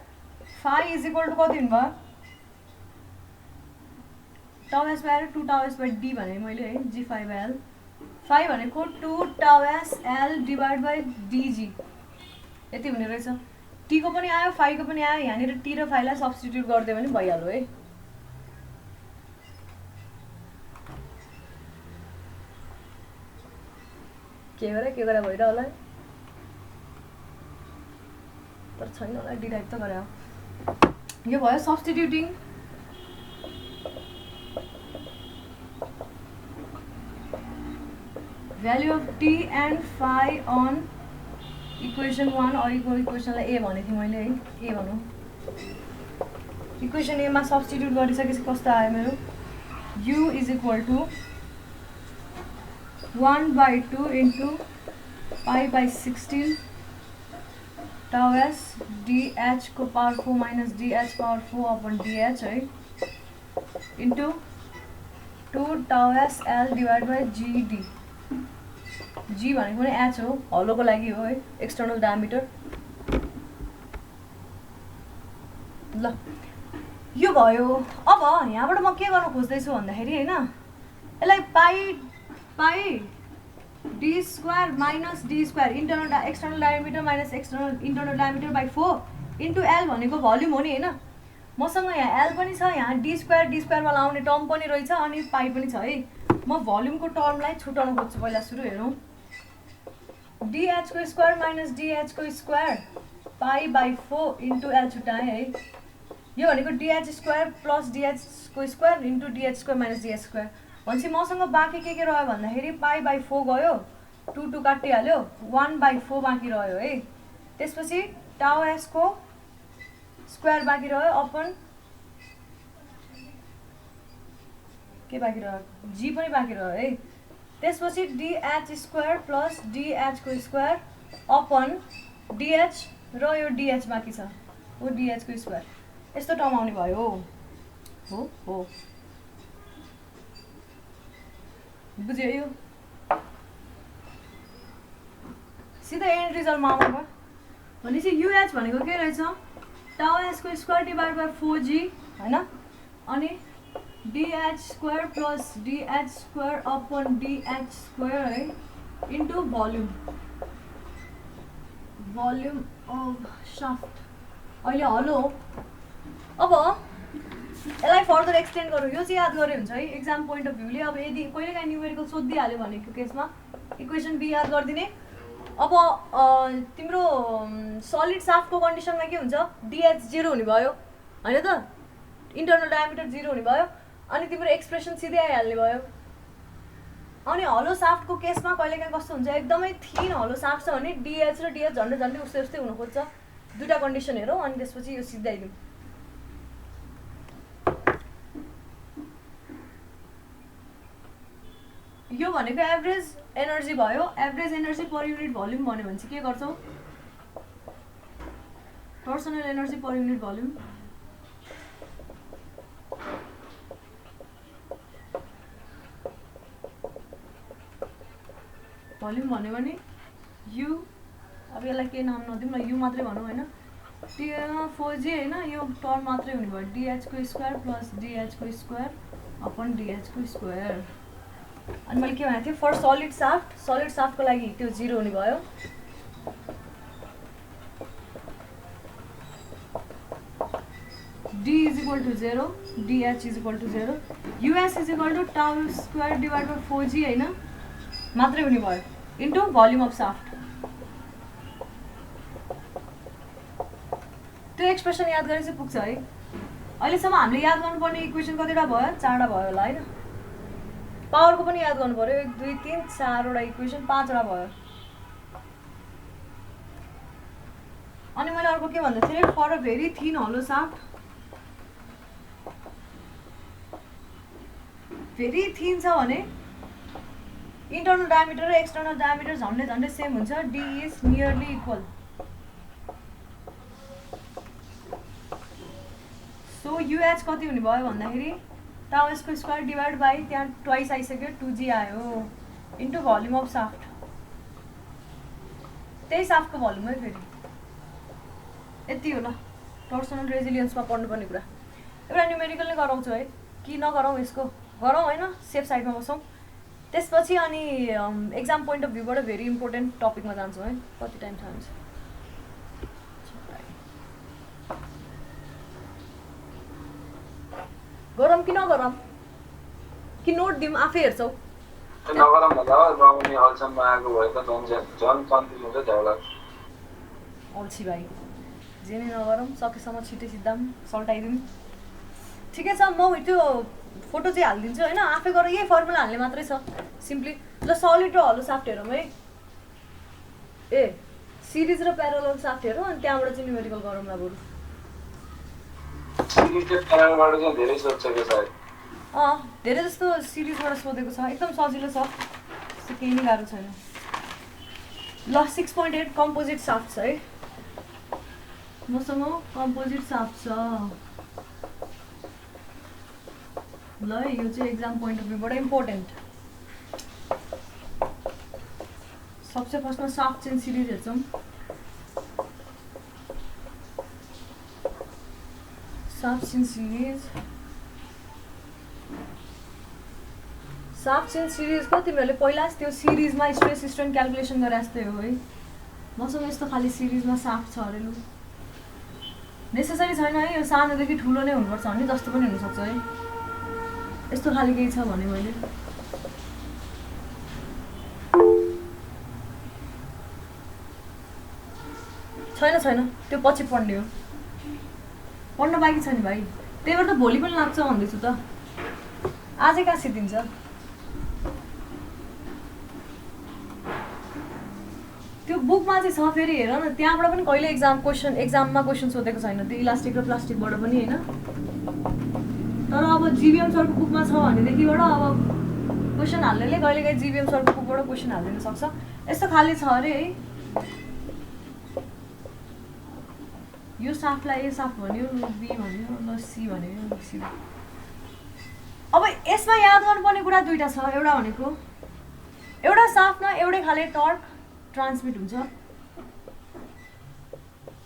फाइ इज इक्वल टु कति हुनुभयो, τs/r 2τs/d भने मैले है, g⁵/l। फाइ भनेको 2τs/l/dg यति हुने रहेछ। टी को पनि आयो, फाइ को पनि आयो, यहाँनिर टी र फाइलाई सब्स्टिट्युट गरिदियो भने भइहाल्यो है। के गरे भइरह होला, तर छैन होला, डी टाइप त गरे हो। यो भयो सब्स्टिट्युटिङ value of t and phi on equation 1 और इक्वेसनलाई a भनेको थिएँ मैले है, a भनौँ। इक्वेसन a मा सब्स्टिट्युट गरिसकेपछि कस्तो आयो मेरो, u is equal to 1/2 into π/16 τs dh को power 4 minus dh⁴ upon dh है, इन्टु 2τs/l/gd। g भनेको पनि h हो, हलोको लागि हो है, एक्सटर्नल डायमिटर। ल यो भयो। अब यहाँबाट म के गर्न खोज्दैछु भन्दाखेरि होइन, यसलाई पाइ d² minus d² external diameter minus internal diameter by 4 into l भनेको भल्युम हो नि होइन। मसँग यहाँ l पनि छ, यहाँ d² मा लाउने टर्म पनि रहेछ, अनि पाइ पनि छ है। म भल्युमको टर्मलाई छुटाउन खोज्छु। पहिला सुरु हेरौँ, dh² minus dh² π/4 into l छुट्याएँ है। यो भनेको dh² plus dh² into dh² minus dh²। भनेपछि मसँग बाँकी के रह्यो भन्दाखेरि π/4 गयो, 2 काटिहाल्यो, 1/4 बाँकी रह्यो है। त्यसपछि τs को स्क्वायर बाँकी रह्यो अपन के बाँकी रह्यो जी पनि बाँकी रह्यो है त्यसपछि dh स्क्वायर प्लस dh को स्क्वायर अपन dh र यो dh बाँकी छ हो dh को स्क्वायर यस्तो टर्म आउने भयो हो बुझ्यो यो सिधै एन्ड रिजल्टमा आउनु भयो भनेपछि UH भनेको के रहेछ टाउ एस को स्क्वायर डिभाइड बाई 4g हैन अनि dh square plus dh square upon dh square है इन्टु भोल्युम अफ शाफ्ट अहिले हलो अब यसलाई फर्दर एक्सटेन्ड गरौँ यो चाहिँ याद गरे हुन्छ है एक्जाम पोइन्ट अफ भ्यूले अब यदि कहिलेकाहीँ न्युमेरिकल सोधिहाल्यो भनेको केसमा इक्वेसन बी याद गरिदिने अब तिम्रो सलिड साफ्टको कन्डिसनमा के हुन्छ dh 0 हुने भयो हैन त इन्टरनल डायमिटर 0 हुने भयो अनि तिम्रो एक्सप्रेसन सिधै आइहाल्ने भयो अनि हलो साफ्टको केसमा कहिलेकाहीँ कस्तो हुन्छ एकदमै थिन हलो साफ्ट छ भने dh र dh झन्डै झन्डै उस्तै हुन खोज्छ दुईटा कन्डिसन हेरौँ अनि त्यसपछि यो सिधै आइदिउँ यो भनेको एभरेज एनर्जी भयो average energy per unit volume भन्यो भने चाहिँ के गर्छौ torsional energy per unit volume भन्यो भने यु अब यसलाई के नाम नदिउँ न यु मात्रै भनौँ हैन त्यो 4g हैन यो टर्म मात्रै हुने भयो dh को स्क्वायर प्लस dh को स्क्वायर अपन dh को स्क्वायर अनि मैले के भनेको थिएँ फर सलिड साफ्टको लागि त्यो 0 हुने भयो d is equal to 0 dh is equal to 0 us is equal to tau square divided by 4g हैन मात्रै हुने भयो इन्टु भोल्युम अफ साफ्ट त्यो एक्सप्रेसन याद गरे चाहिँ पुग्छ है अहिलेसम्म हामीले याद गर्नुपर्ने इक्वेसन कतिवटा भयो 4वटा भयो होला हैन पावरको पनि याद गर्नु पर्यो 1 2 3 4 वटा इक्वेसन 5 वटा भयो अनि मैले अर्को के भन्दै थिएँ for a very thin hollow shaft very thin छ भने इन्टरनल डायमिटर र एक्सटर्नल डायमिटर झन्डै झन्डै सेम हुन्छ d is nearly equal so UH कति हुने भयो भन्दाखेरि टाउ यसको स्क्वायर डिभाइड बाई त्यहाँ ट्वाइस आइसक्यो 2g आयो इन्टु भोल्युम अफ साफ्ट त्यही साफ्टको भोल्युम है फेरि यति हो ल टर्सनल रेजिलियन्समा पढ्नुपर्ने कुरा एउटा न्युमेरिकल नै गराउँछु है कि नगरौँ यसको गरौँ हैन सेफ साइडमा बसौँ त्यसपछि अनि एक्जाम पोइन्ट अफ भ्यूबाट भेरी इम्पोर्टेन्ट टपिकमा जान्छौँ है कति टाइम छ गरौँ कि नगरौँ कि नोट दिउँ आफै हेर्छौ नगरौँ भन्दा नआउने हलसम्म आएको भए त झन् कन्फ्युज हुन्छ झ्याउ लाग्छ अल्छी भाइ जे नै नगरौँ सकेसम्म छिटै सिद्धाम सल्टाइदिउँ ठिकै छ म त्यो फोटो चाहिँ हालिदिन्छु हैन आफै गरेर यही फर्मुला हाल्ने मात्रै छ सिम्पली ल सलिड र हलो साफ्ट हेरौँ है ए सिरिज र प्यारलल साफ्ट हेरौँ अनि त्यहाँबाट चाहिँ न्युमेरिकल गरौँ न बरु सिरिज र प्यारललबाट चाहिँ धेरै सोध्छ के सायद धेरै जस्तो सिरिजबाट सोधेको छ एकदम सजिलो छ त्यस्तो केही नै गाह्रो छैन ल 6.8 कम्पोजिट साफ्ट छ है मसँग कम्पोजिट साफ्ट छ ल यो चाहिँ एक्जाम पोइन्ट अफ भ्यूबाट इम्पोर्टेन्ट सबसे फर्स्टमा साफ्ट चेन सिरिज हेर्छौँ साफ्ट चेन सिरिजको तिमीहरूले पहिला त्यो सिरिजमा स्ट्रेस स्ट्रेन क्यालकुलेसन गरे जस्तै हो है मसँग यस्तो खालि सिरिजमा साफ्ट छ अरे लु नेसेसरी छैन है यो सानोदेखि ठुलो नै हुनुपर्छ भन्ने जस्तो पनि हुनसक्छ है यस्तो खालि केही छ भने मैले छैन त्यो पछि पढ्ने हो पढ्न बाँकी छ नि भाइ त्यही भएर त भोलि पनि लाग्छ भन्दैछु त आजै कहाँ सिद्धिन्छ त्यो बुकमा चाहिँ छ फेरि हेर न त्यहाँबाट पनि कहिले एक्जाममा क्वेसन सोधेको छैन त्यो इलास्टिक र प्लास्टिकबाट पनि हैन तर अब जिबिएम सरको बुकमा छ भनेदेखिबाट अब क्वेसन हाल्नेले कहिलेकाहीँ जिबिएम सरको बुकबाट क्वेसन हालिदिन सक्छ। यस्तो खाले छ अरे है। यो साफ्टलाई ए साफ्ट भन्यो, बी भन्यो, ल सी भन्यो, ल सी। अब यसमा याद गर्नुपर्ने कुरा दुईटा छ। एउटा भनेको एउटा साफ्टमा एउटै खाले टर्क ट्रान्समिट हुन्छ,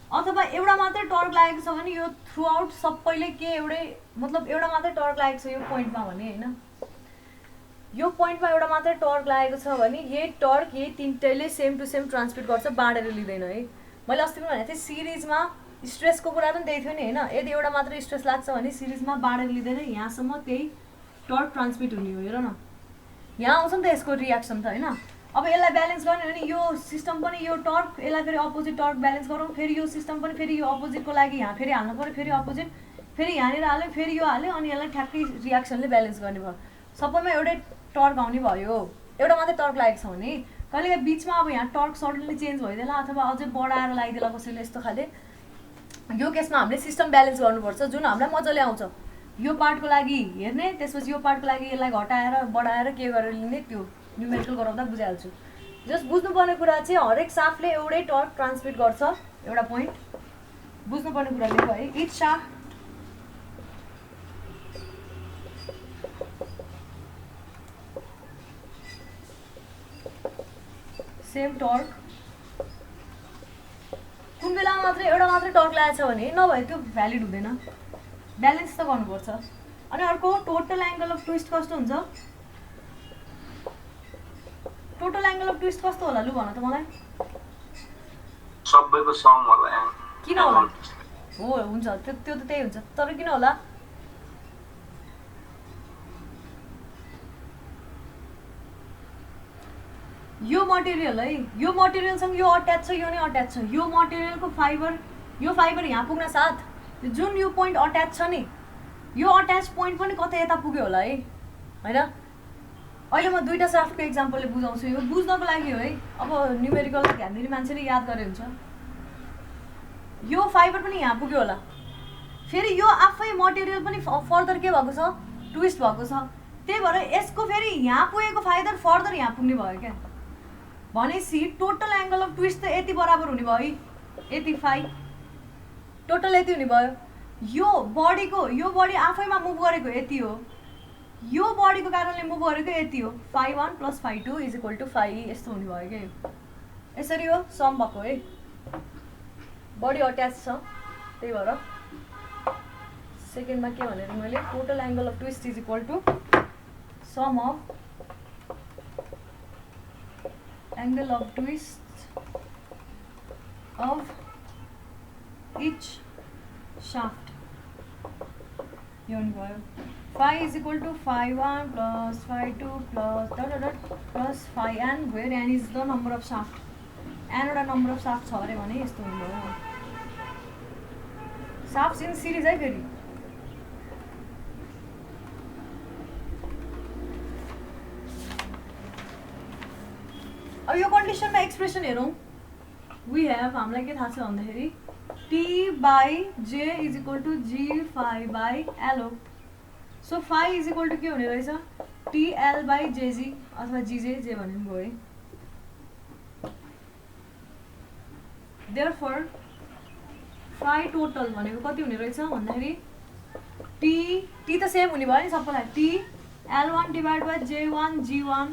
अथवा एउटा मात्रै टर्क लागेको छ भने यो थ्रु आउट सबैले के एउटै मतलब एउटा मात्रै टर्क लागेको छ यो पोइन्टमा भने होइन, यो पोइन्टमा एउटा मात्रै टर्क लागेको छ भने यही टर्क यही तिनटैले सेम टु सेम ट्रान्समिट गर्छ, बाँडेर लिँदैन है। मैले अस्ति पनि भनेको थिएँ सिरिजमा स्ट्रेसको कुरा पनि त्यही थियो नि होइन। यदि एउटा मात्रै स्ट्रेस लाग्छ भने सिरिजमा बाँडेर लिँदैन, यहाँसम्म त्यही टर्क ट्रान्समिट हुने हो। हेर न यहाँ आउँछ नि त यसको रियाक्सन त होइन। अब यसलाई ब्यालेन्स गर्ने भने यो सिस्टम पनि यो टर्क यसलाई फेरि अपोजिट टर्क ब्यालेन्स गरौँ, फेरि यो सिस्टम पनि फेरि यो अपोजिटको लागि यहाँ फेरि हाल्नु पऱ्यो, फेरि अपोजिट, फेरि यहाँनिर हाल्यो, फेरि यो हाल्यो, अनि यसलाई ठ्याक्कै रियाक्सनले ब्यालेन्स गर्ने भयो। सबैमा एउटै टर्क आउने भयो। एउटा मात्रै टर्क लागेको छ भने कहिलेकाहीँ बिचमा अब यहाँ टर्क सडनली चेन्ज भइदिएला अथवा अझै बढाएर लगाइदिएला कसैले, यस्तो खाले यो केसमा हामीले सिस्टम ब्यालेन्स गर्नुपर्छ, जुन हामीलाई मजाले आउँछ। यो पार्टको लागि हेर्ने, त्यसपछि यो पार्टको लागि यसलाई घटाएर बढाएर के गरेर लिने, त्यो न्युमेरिकल गराउँदा बुझिहाल्छु। जस्ट बुझ्नुपर्ने कुरा चाहिँ हरेक साफ्टले एउटै टर्क ट्रान्समिट गर्छ, एउटा पोइन्ट बुझ्नुपर्ने कुरा लेख्यो है। इच साफ्ट सेम टर्क, कुन बेलामा मात्रै एउटा मात्रै टर्क लागेको छ भने नभए त्यो भ्यालिड हुँदैन, ब्यालेन्स त गर्नुपर्छ। अनि अर्को टोटल एङ्गल अफ ट्विस्ट कस्तो हुन्छ? टोटल एङ्गल अफ ट्विस्ट कस्तो होला लु भन त मलाई। सबैको सम होला। किन होला? हो हुन्छ, त्यो त त्यही हुन्छ, तर किन होला? यो मटेरियल है, यो मटेरियलसँग यो अट्याच छ, यो नै अट्याच छ। यो मटेरियलको फाइबर, यो फाइबर यहाँ पुग्न साथ जुन यो पोइन्ट अट्याच छ नि, यो अट्याच पोइन्ट पनि कतै यता पुग्यो होला है होइन। अहिले म दुईवटा साफ्टको एक्जाम्पलले बुझाउँछु, यो बुझ्नको लागि हो है। अब न्युमेरिकललाई ध्यान दिने मान्छेले याद गरे हुन्छ। यो फाइबर पनि यहाँ पुग्यो होला, फेरि यो आफै मटेरियल पनि फर्दर के भएको छ, ट्विस्ट भएको छ। त्यही भएर यसको फेरि यहाँ पुगेको फाइबर फर्दर यहाँ पुग्ने भयो क्या। भनेपछि टोटल एङ्गल अफ ट्विस्ट त यति बराबर हुने भयो, यति फाइ टोटल यति हुने भयो। यो बडी आफैमा मुभ गरेको यति हो, यो बडीको कारणले मुभ गरेको यति हो। फाइ 1 + फाइ 2 = फाइ, यस्तो हुने भयो क्या। यसरी हो सम भएको है, बडी अट्याच छ। त्यही भएर सेकेन्डमा के भनेर मैले total angle of twist = sum of angle of twist of each shaft, यो हुने भयो। Phi = phi 1 + phi 2 + phi n, where n is the number of shaft. n एउटा नम्बर अफ शाफ्ट छ अरे भने यस्तो हुने भयो। शाफ्ट इन सिरिज है फेरि। अब यो कन्डिसनमा एक्सप्रेसन हेरौँ। वी हेभ, हामीलाई के थाहा छ भन्दाखेरि T/J = G∅/L हो। सो फाइ = के हुने रहेछ, TL/JG अथवा GJ, जे भने पनि भयो है। देयरफोर फाइ टोटल भनेको कति हुने रहेछ भन्दाखेरि T त सेम हुने भयो नि सबैलाई, TL1/J1 G1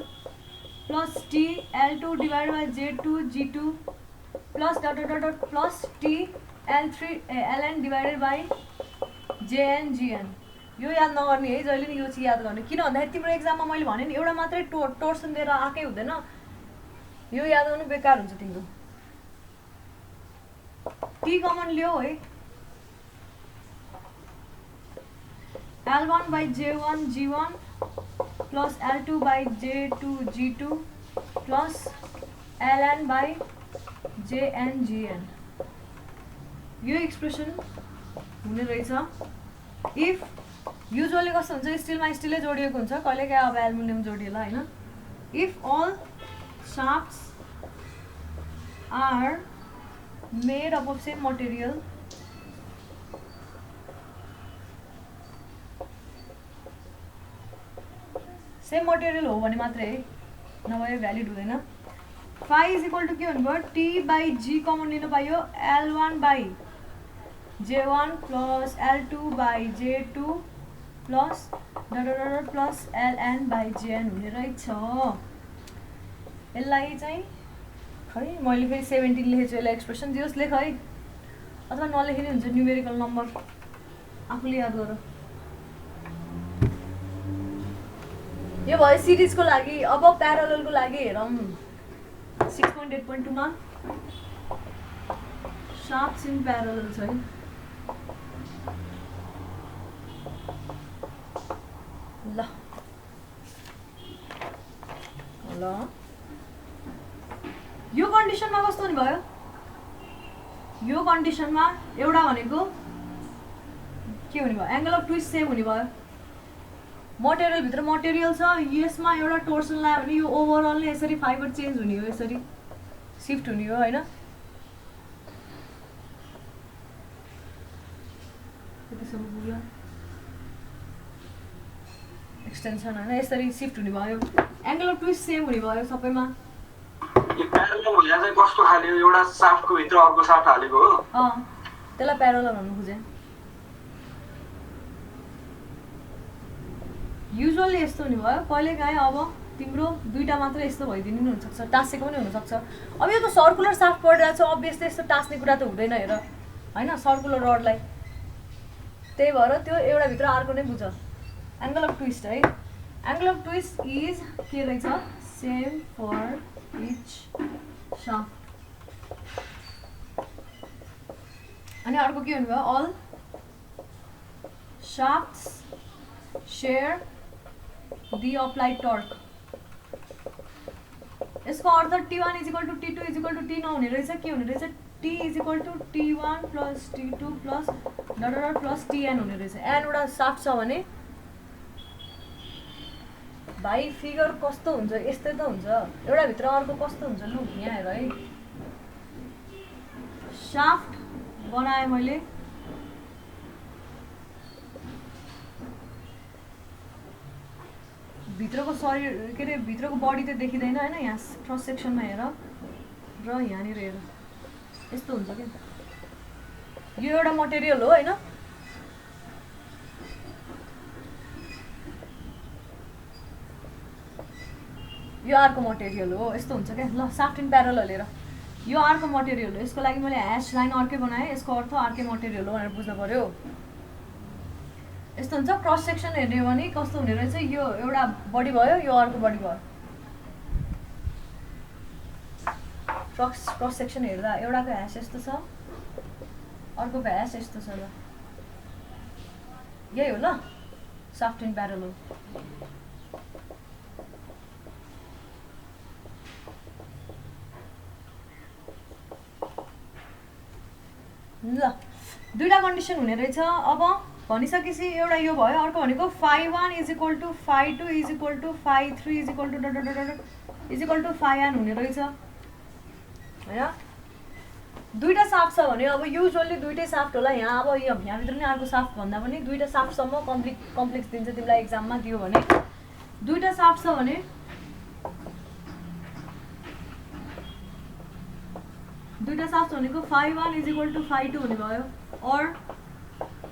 + TL2/J2 G2 + TL3/JN GN। यो याद नगर्ने है जहिले नि, यो चाहिँ याद गर्ने। किन भन्दाखेरि तिम्रो एक्जाममा मैले भने नि एउटा मात्रै टोर्सन दिएर आएकै हुँदैन, यो याद गर्नु बेकार हुन्छ तिम्रो। T कमन लियो है, L1/J1 G1 + L2/J2 G2 + LN/JN GN। यो एक्सप्रेसन हुने रहेछ। इफ युजुअली कस्तो हुन्छ, स्टिलमा स्टिलै जोडिएको हुन्छ, कहिलेकाहीँ अब एल्युमिनियम जोडिएला होइन। If all shafts are made up of same material same material हो भने मात्रै है, नभए भ्यालिड हुँदैन। फाइ इज इक्वल टु के भन्नुभयो, टी बाई जी कमन लिनु पाइयो, L1 by J1 plus L2 by J2 plus dot plus Ln by Jn हुने रहेछ। यसलाई चाहिँ खै मैले फेरि 17 लेखेको छु, यसलाई एक्सप्रेसन दियोस् लेख है, अथवा नलेखे नि हुन्छ, न्युमेरिकल नम्बर आफूले याद गर। यो भयो सिरिजको लागि। अब प्यारललको लागि हेरौँ 6.8.2 मा शाफ्ट्स इन प्यारलल छ है। ल ल यो कन्डिसनमा कस्तो हुने भयो, यो कन्डिसनमा एउटा भनेको के हुने भयो, एंगल अफ ट्विस्ट सेम हुने भयो। मटेरियल भित्र मटेरियल छ, यसमा एउटा टोर्सन लायो भने यो ओभरअल नै यसरी फाइबर चेन्ज हुने हो, यसरी शिफ्ट हुने हो हैन। त्यतिसम्म पुग्यो एक्सटेन्सन हैन, यसरी शिफ्ट हुने भयो, एंगल अफ ट्विस्ट सेम हुने भयो सबैमा। यो प्यारलल भने चाहिँ कस्तो खाले हो, एउटा साफ्टको भित्र अर्को साफ्ट हालेको हो, त्यसलाई प्यारलल भन्नु खोजे। युजुअली यस्तो हुने भयो, कहिलेकाहीँ अब तिम्रो दुईटा मात्र यस्तो भइदिनु नि हुनसक्छ, टाँसेको पनि हुनसक्छ। अब यो त सर्कुलर साफ्ट परिरहेको छ, अभियसली यस्तो टाँस्ने कुरा त हुँदैन हेर हैन, सर्कुलर रडलाई। त्यही भएर त्यो एउटा भित्र अर्को नै बुझ। एंगल अफ ट्विस्ट है, एंगल अफ ट्विस्ट इज के रहेछ, सेम फर इच शाफ्ट। अनि अर्को के हुनु भयो, all shafts share the applied torque. यसको अर्थ T1 is equal to T2 is equal to T नहुने रहेछ, के हुने रहेछ, T is equal to T1 plus T2 plus dot plus Tn हुने रहेछ। एन एउटा साफ्ट छ भने भाइ फिगर कस्तो हुन्छ, यस्तै त हुन्छ, एउटा भित्र अर्को कस्तो हुन्छ। लु यहाँ हेर है, शाफ्ट बनाएँ मैले, भित्रको शरीर के अरे भित्रको बडी त देखिँदैन हैन, यहाँ क्रस सेक्सनमा हेर र यहाँनिर हेर, यस्तो हुन्छ क्या। यो एउटा मटेरियल हो हैन, यो अर्को मटेरियल हो, यस्तो हुन्छ क्या। ल शाफ्ट इन प्यारलल हेर, यो अर्को मटेरियल हो, यसको लागि मैले ह्यास लाइन अर्कै बनाएँ, यसको अर्थ अर्कै मटेरियल हो भनेर बुझ्नु पर्यो। यस्तो हुन्छ। क्रस सेक्सन हेर्ने हो भने कस्तो हुने रहेछ, यो एउटा बडी भयो, यो अर्को बडी भयो। क्रस सेक्सन हेर्दा एउटाको ह्यास यस्तो छ, अर्कोको ह्यास यस्तो छ। ल यही हो ल शाफ्ट इन प्यारलल। ल दुईटा कन्डिसन हुने रहेछ। अब भनिसकेपछि एउटा यो भयो, अर्को भनेको φ1 is equal to φ2 is equal to φ3 is equal to dot dot dot is equal to φn हुने रहेछ हैन। दुईटा साफ्ट छ भने अब युजुअली दुईटै साफ्ट होला। यहाँ अब यहाँभित्र नै अर्को साफ्ट भन्दा पनि दुईटा साफ्टसम्म कम्प्लेक्स दिन्छ तिमीलाई एक्जाममा दियो भने। दुईटा साफ्ट छ भने दुईटा साफ्ट भनेको φ1 इज इक्वल टु φ2 हुने भयो, और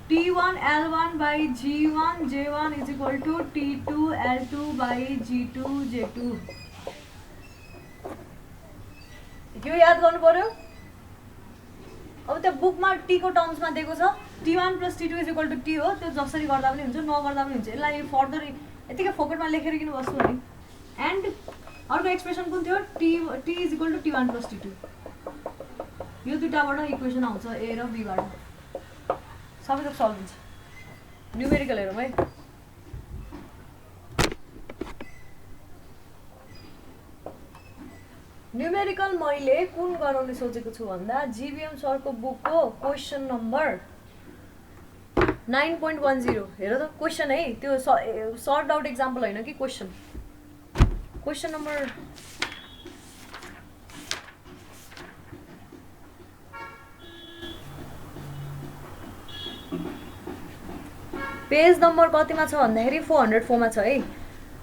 T1 L1 by G1 J1 is equal to T2 L2 by G2 J2। यो याद गर्नु पर्यो। अब त्यो बुकमा T को टर्म्समा दिएको छ, T1 plus T2 is equal to T हो, त्यो जसरी गर्दा पनि हुन्छ, नगर्दा पनि हुन्छ। यसलाई फर्दर यतिकै फोकटमा लेखेर किन बस्नु भने। एन्ड अर्को एक्सप्रेसन कुन थियो, T is equal to T1 plus T2। यो दुईटाबाट इक्वेसन आउँछ ए र बीबाट, सबै थोक सल्भ हुन्छ। न्युमेरिकल हेरौँ है। न्युमेरिकल मैले कुन गराउने सोचेको छु भन्दा जीबीएम सरको बुकको क्वेसन नम्बर 9.10 हेर त, क्वेसन है त्यो, सर्ट आउट एक्जाम्पल होइन कि question. Question number page number कतिमा छ भन्दाखेरि 404 मा छ है।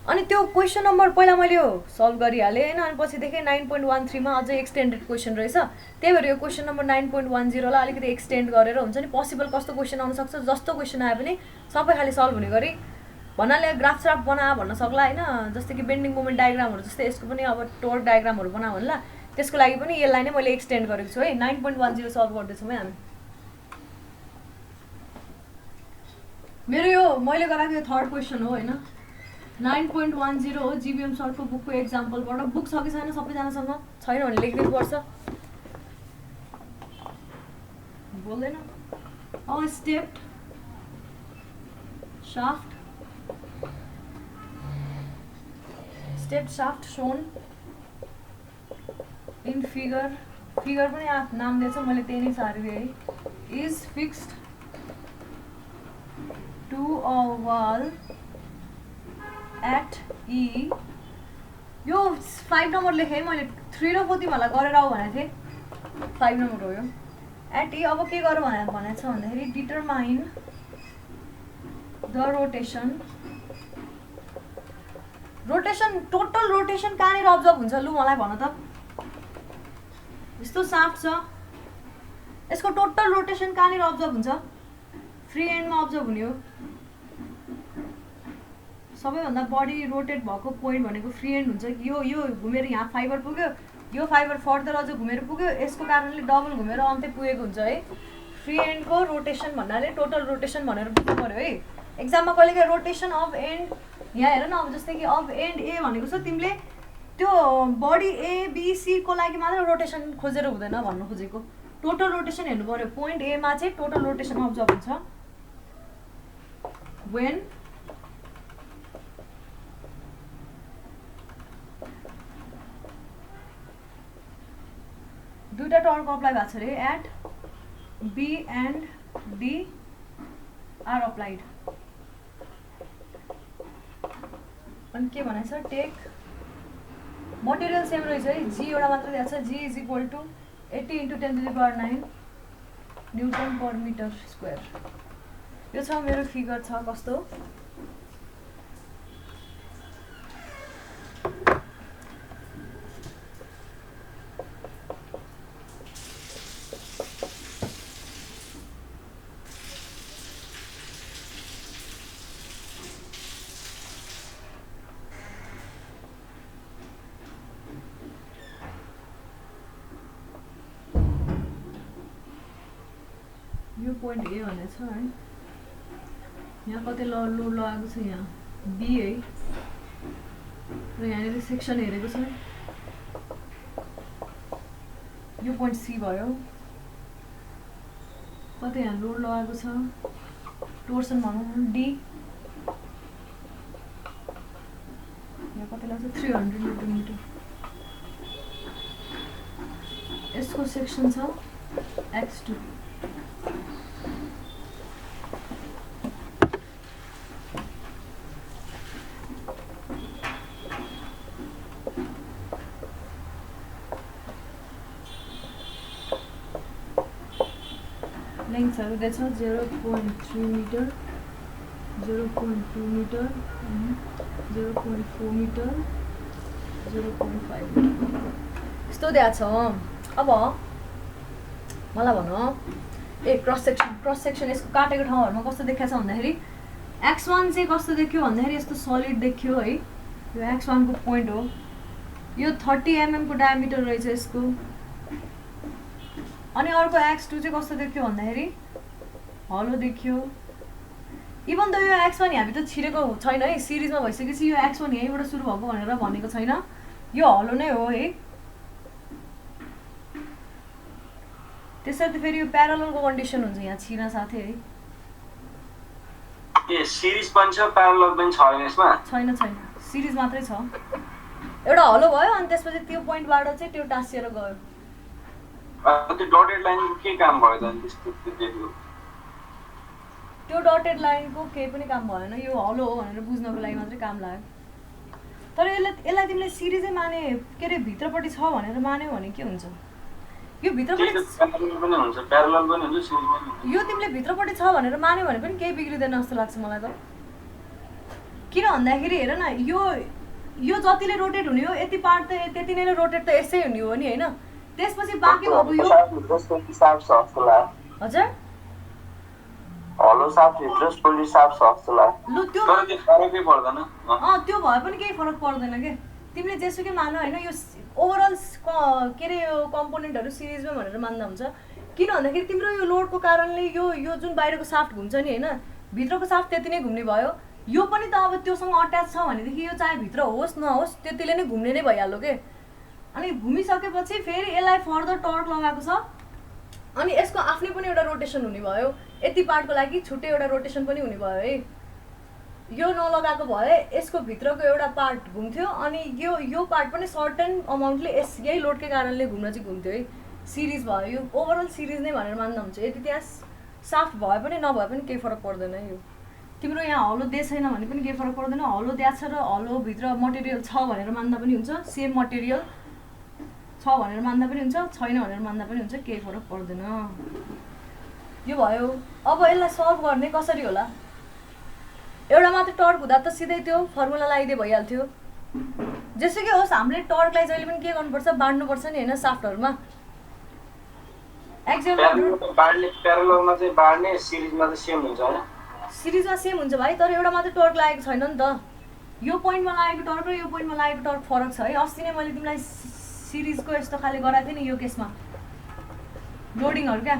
अनि त्यो क्वेसन नम्बर पहिला मैले यो सल्भ गरिहालेँ होइन अनि पछि देखेँ 9.13 मा अझै एक्सटेन्डेड क्वेसन रहेछ त्यही भएर यो क्वेसन नम्बर 9.10 लाई अलिकति एक्सटेन्ड गरेर हुन्छ नि पोसिबल कस्तो क्वेसन आउन सक्छ जस्तो क्वेसन आए पनि सबै खाली सल्भ हुने गरी भन्नाले ग्राफ स्राफ बना भन्न सक्ला होइन जस्तै कि बेन्डिङ मोमेन्ट डायग्रामहरू जस्तै यसको पनि अब टोर्क डायग्रामहरू बना भन्ला त्यसको लागि पनि यसलाई नै मैले एक्सटेन्ड गरेको छु है 9.10 सल्भ गर्दैछौँ है हामी मेरो यो मैले गराएको यो थर्ड क्वेसन हो होइन 9.10 हो जीबीएम सरको बुकको एक्जाम्पलबाट बुक छ कि छैन सबैजनासँग छैन भने लेखिदिनुपर्छ बोल्दैन a stepped shaft shown in figure पनि नाम दिएछ मैले त्यही नै सारिदिएँ है is fixed to a wall at E यो 5 नम्बर लेखेँ मैले 3 र 4 तिमीहरूलाई गरेर आऊ भनेको थिएँ 5 नम्बर हो यो at E अब के गर भनेको छ भन्दाखेरि determine the rotation total rotation कहाँनिर अब्जर्भ हुन्छ लु मलाई भन त यस्तो साफ्ट छ यसको टोटल रोटेसन कहाँनिर अब्जर्भ हुन्छ फ्री एन्डमा अब्जर्भ हुने हो सबैभन्दा बढी रोटेट भएको पोइन्ट भनेको फ्री एन्ड हुन्छ कि यो घुमेर यहाँ फाइबर पुग्यो यो फाइबर फर्दर अझ घुमेर पुग्यो यसको कारणले डबल घुमेर अन्त्य पुगेको हुन्छ है फ्री एन्डको रोटेसन भन्नाले टोटल रोटेसन भनेर बुझ्नु पर्यो है एक्जाममा कहिलेकाहीँ रोटेसन अफ एन्ड यहाँ हेर न अब जस्तै कि अफ एन्ड ए भनेको छ तिमीले त्यो बडी एबिसीको लागि मात्र रोटेसन खोजेर हुँदैन भन्नु खोजेको टोटल रोटेसन हेर्नु पर्यो पोइन्ट एमा चाहिँ टोटल रोटेसन अब्जर्भ हुन्छ वेन दुईटा टर्क अप्लाई भएको छ अरे at B and D are applied अनि के भनेको छ टेक मटेरियल सेम रहेछ है जी एउटा मात्र दिएको छ G is equal to 80 × 10⁹ newton per metre square यो छ मेरो फिगर छ कस्तो यो पोइन्ट ए भनेको छ है यहाँ कति लोड लगाएको छ यहाँ बी है र यहाँनिर सेक्सन हेरेको छ यो पोइन्ट सी भयो कति यहाँ लोड लगाएको छ टोर्सन भनौँ डी यहाँ कति लाग्छ 300 न्युटन मिटर यसको सेक्सन छ x2 लेन्थ्सहरू दिएछ 0.3 मिटर 0.2 मिटर 0.4 मिटर 0.5 मिटर यस्तो दिएको छ अब मलाई भन ए क्रस सेक्सन यसको काटेको ठाउँहरुमा कस्तो देखाएको छ भन्दाखेरि x1 चाहिँ कस्तो देखियो भन्दाखेरि यस्तो सलिड देखियो है यो x1 को पोइन्ट हो यो 30 mm को डायमिटर रहेछ यसको अनि अर्को x2 चाहिँ कस्तो देखियो भन्दाखेरि हलो देखियो इभन त यो x1 यहाँ भित्र छिरेको छैन है सिरिजमा भइसकेपछि यो x1 यहीँबाट सुरु भएको भनेर भनेको छैन यो हलो नै हो है त्यसैले फेरि यो प्यारललको कन्डिसन हुन्छ यहाँ छिर्न साथै है ए सिरिज पनि छ प्यारलल पनि छैन यसमा छैन सिरिज मात्रै छ एउटा हलो भयो अनि त्यसपछि त्यो पोइन्टबाट चाहिँ त्यो टाँसिएर गयो त्यो डटेड लाइनको के काम भयो त त्यस्तो देखियो त्यो डटेड लाइनको केही पनि काम भएन यो हलो हो भनेर बुझ्नको लागि मात्रै काम लाग्यो तर यसलाई तिमीले सिरिजै माने के रे भित्रपट्टि छ भनेर मान्यौ भने के हुन्छ यो भित्रपट्टि पनि हुन्छ प्यारलल पनि हुन्छ सिरिज पनि यो तिमीले भित्रपट्टि छ भनेर मान्यौ भने पनि केही बिग्रिदैन जस्तो लाग्छ मलाई त किन भन्दाखेरि हेर न यो जतिले रोटेट हुने हो यति पार्ट त त्यति नै रोटेट त यसै हुने हो नि हैन त्यसपछि बाँकी भएको यो हजुर हलो साफ भित्र सोलिड साफ छ जस्तो लाग्यो लु त्यो तर त्यो फरकै पर्दैन त्यो भए पनि केही फरक पर्दैन के तिमीले जेसुकै मान हैन यो ओभरअल के रे यो कम्पोनेन्टहरु सिरिजमा भनेर मान्दा हुन्छ किन भन्दाखेरि तिम्रो यो लोडको कारणले यो जुन बाहिरको साफ्ट घुम्छ नि हैन भित्रको साफ्ट त्यति नै घुम्ने भयो यो पनि त अब त्योसँग अट्याच छ भनेदेखि यो चाहे भित्र होस् नहोस् त्यतिले नै घुम्ने नै भइहाल्यो के अनि घुमिसकेपछि फेरि यसलाई फर्दर टर्क लगाएको छ अनि यसको आफ्नै पनि एउटा रोटेसन हुने भयो यति पार्टको लागि छुट्टै एउटा रोटेसन पनि हुने भयो है यो नलगाएको भए यसको भित्रको एउटा पार्ट घुम्थ्यो अनि यो पार्ट पनि सर्टेन अमाउन्टले यही लोडकै कारणले घुम्न चाहिँ घुम्थ्यो है सिरिज भयो यो ओभरअल सिरिज नै भनेर मान्दा हुन्छ यदि त्यहाँ साफ्ट भए पनि नभए पनि केही फरक पर्दैन यो तिम्रो यहाँ हलो दिएको छैन भने पनि केही फरक पर्दैन हलो दिएको छ र हलोभित्र मटेरियल छ भनेर मान्दा पनि हुन्छ सेम मटेरियल छ भनेर मान्दा पनि हुन्छ छैन भनेर मान्दा पनि हुन्छ केही फरक पर्दैन यो भयो अब यसलाई सल्भ गर्ने कसरी होला एउटा मात्र टर्क हुँदा त सिधै त्यो फर्मुला लगाइदिए भइहाल्थ्यो जेसुकै होस् हामीले टर्कलाई जहिले पनि के गर्नुपर्छ बाँड्नुपर्छ नि हैन साफ्टहरुमा एक्सियल प्यारललमा चाहिँ बाँड्ने सिरिजमा चाहिँ सेम हुन्छ हैन सिरिजमा सेम हुन्छ भाइ तर एउटा मात्र टर्क लागेको छैन नि त यो पोइन्टमा लागेको टर्क र यो पोइन्टमा लागेको टर्क फरक छ है अस्ति नै मैले तिमीलाई सिरिजको यस्तो खाले गराएको थिएँ नि यो केसमा लोडिङहरु क्या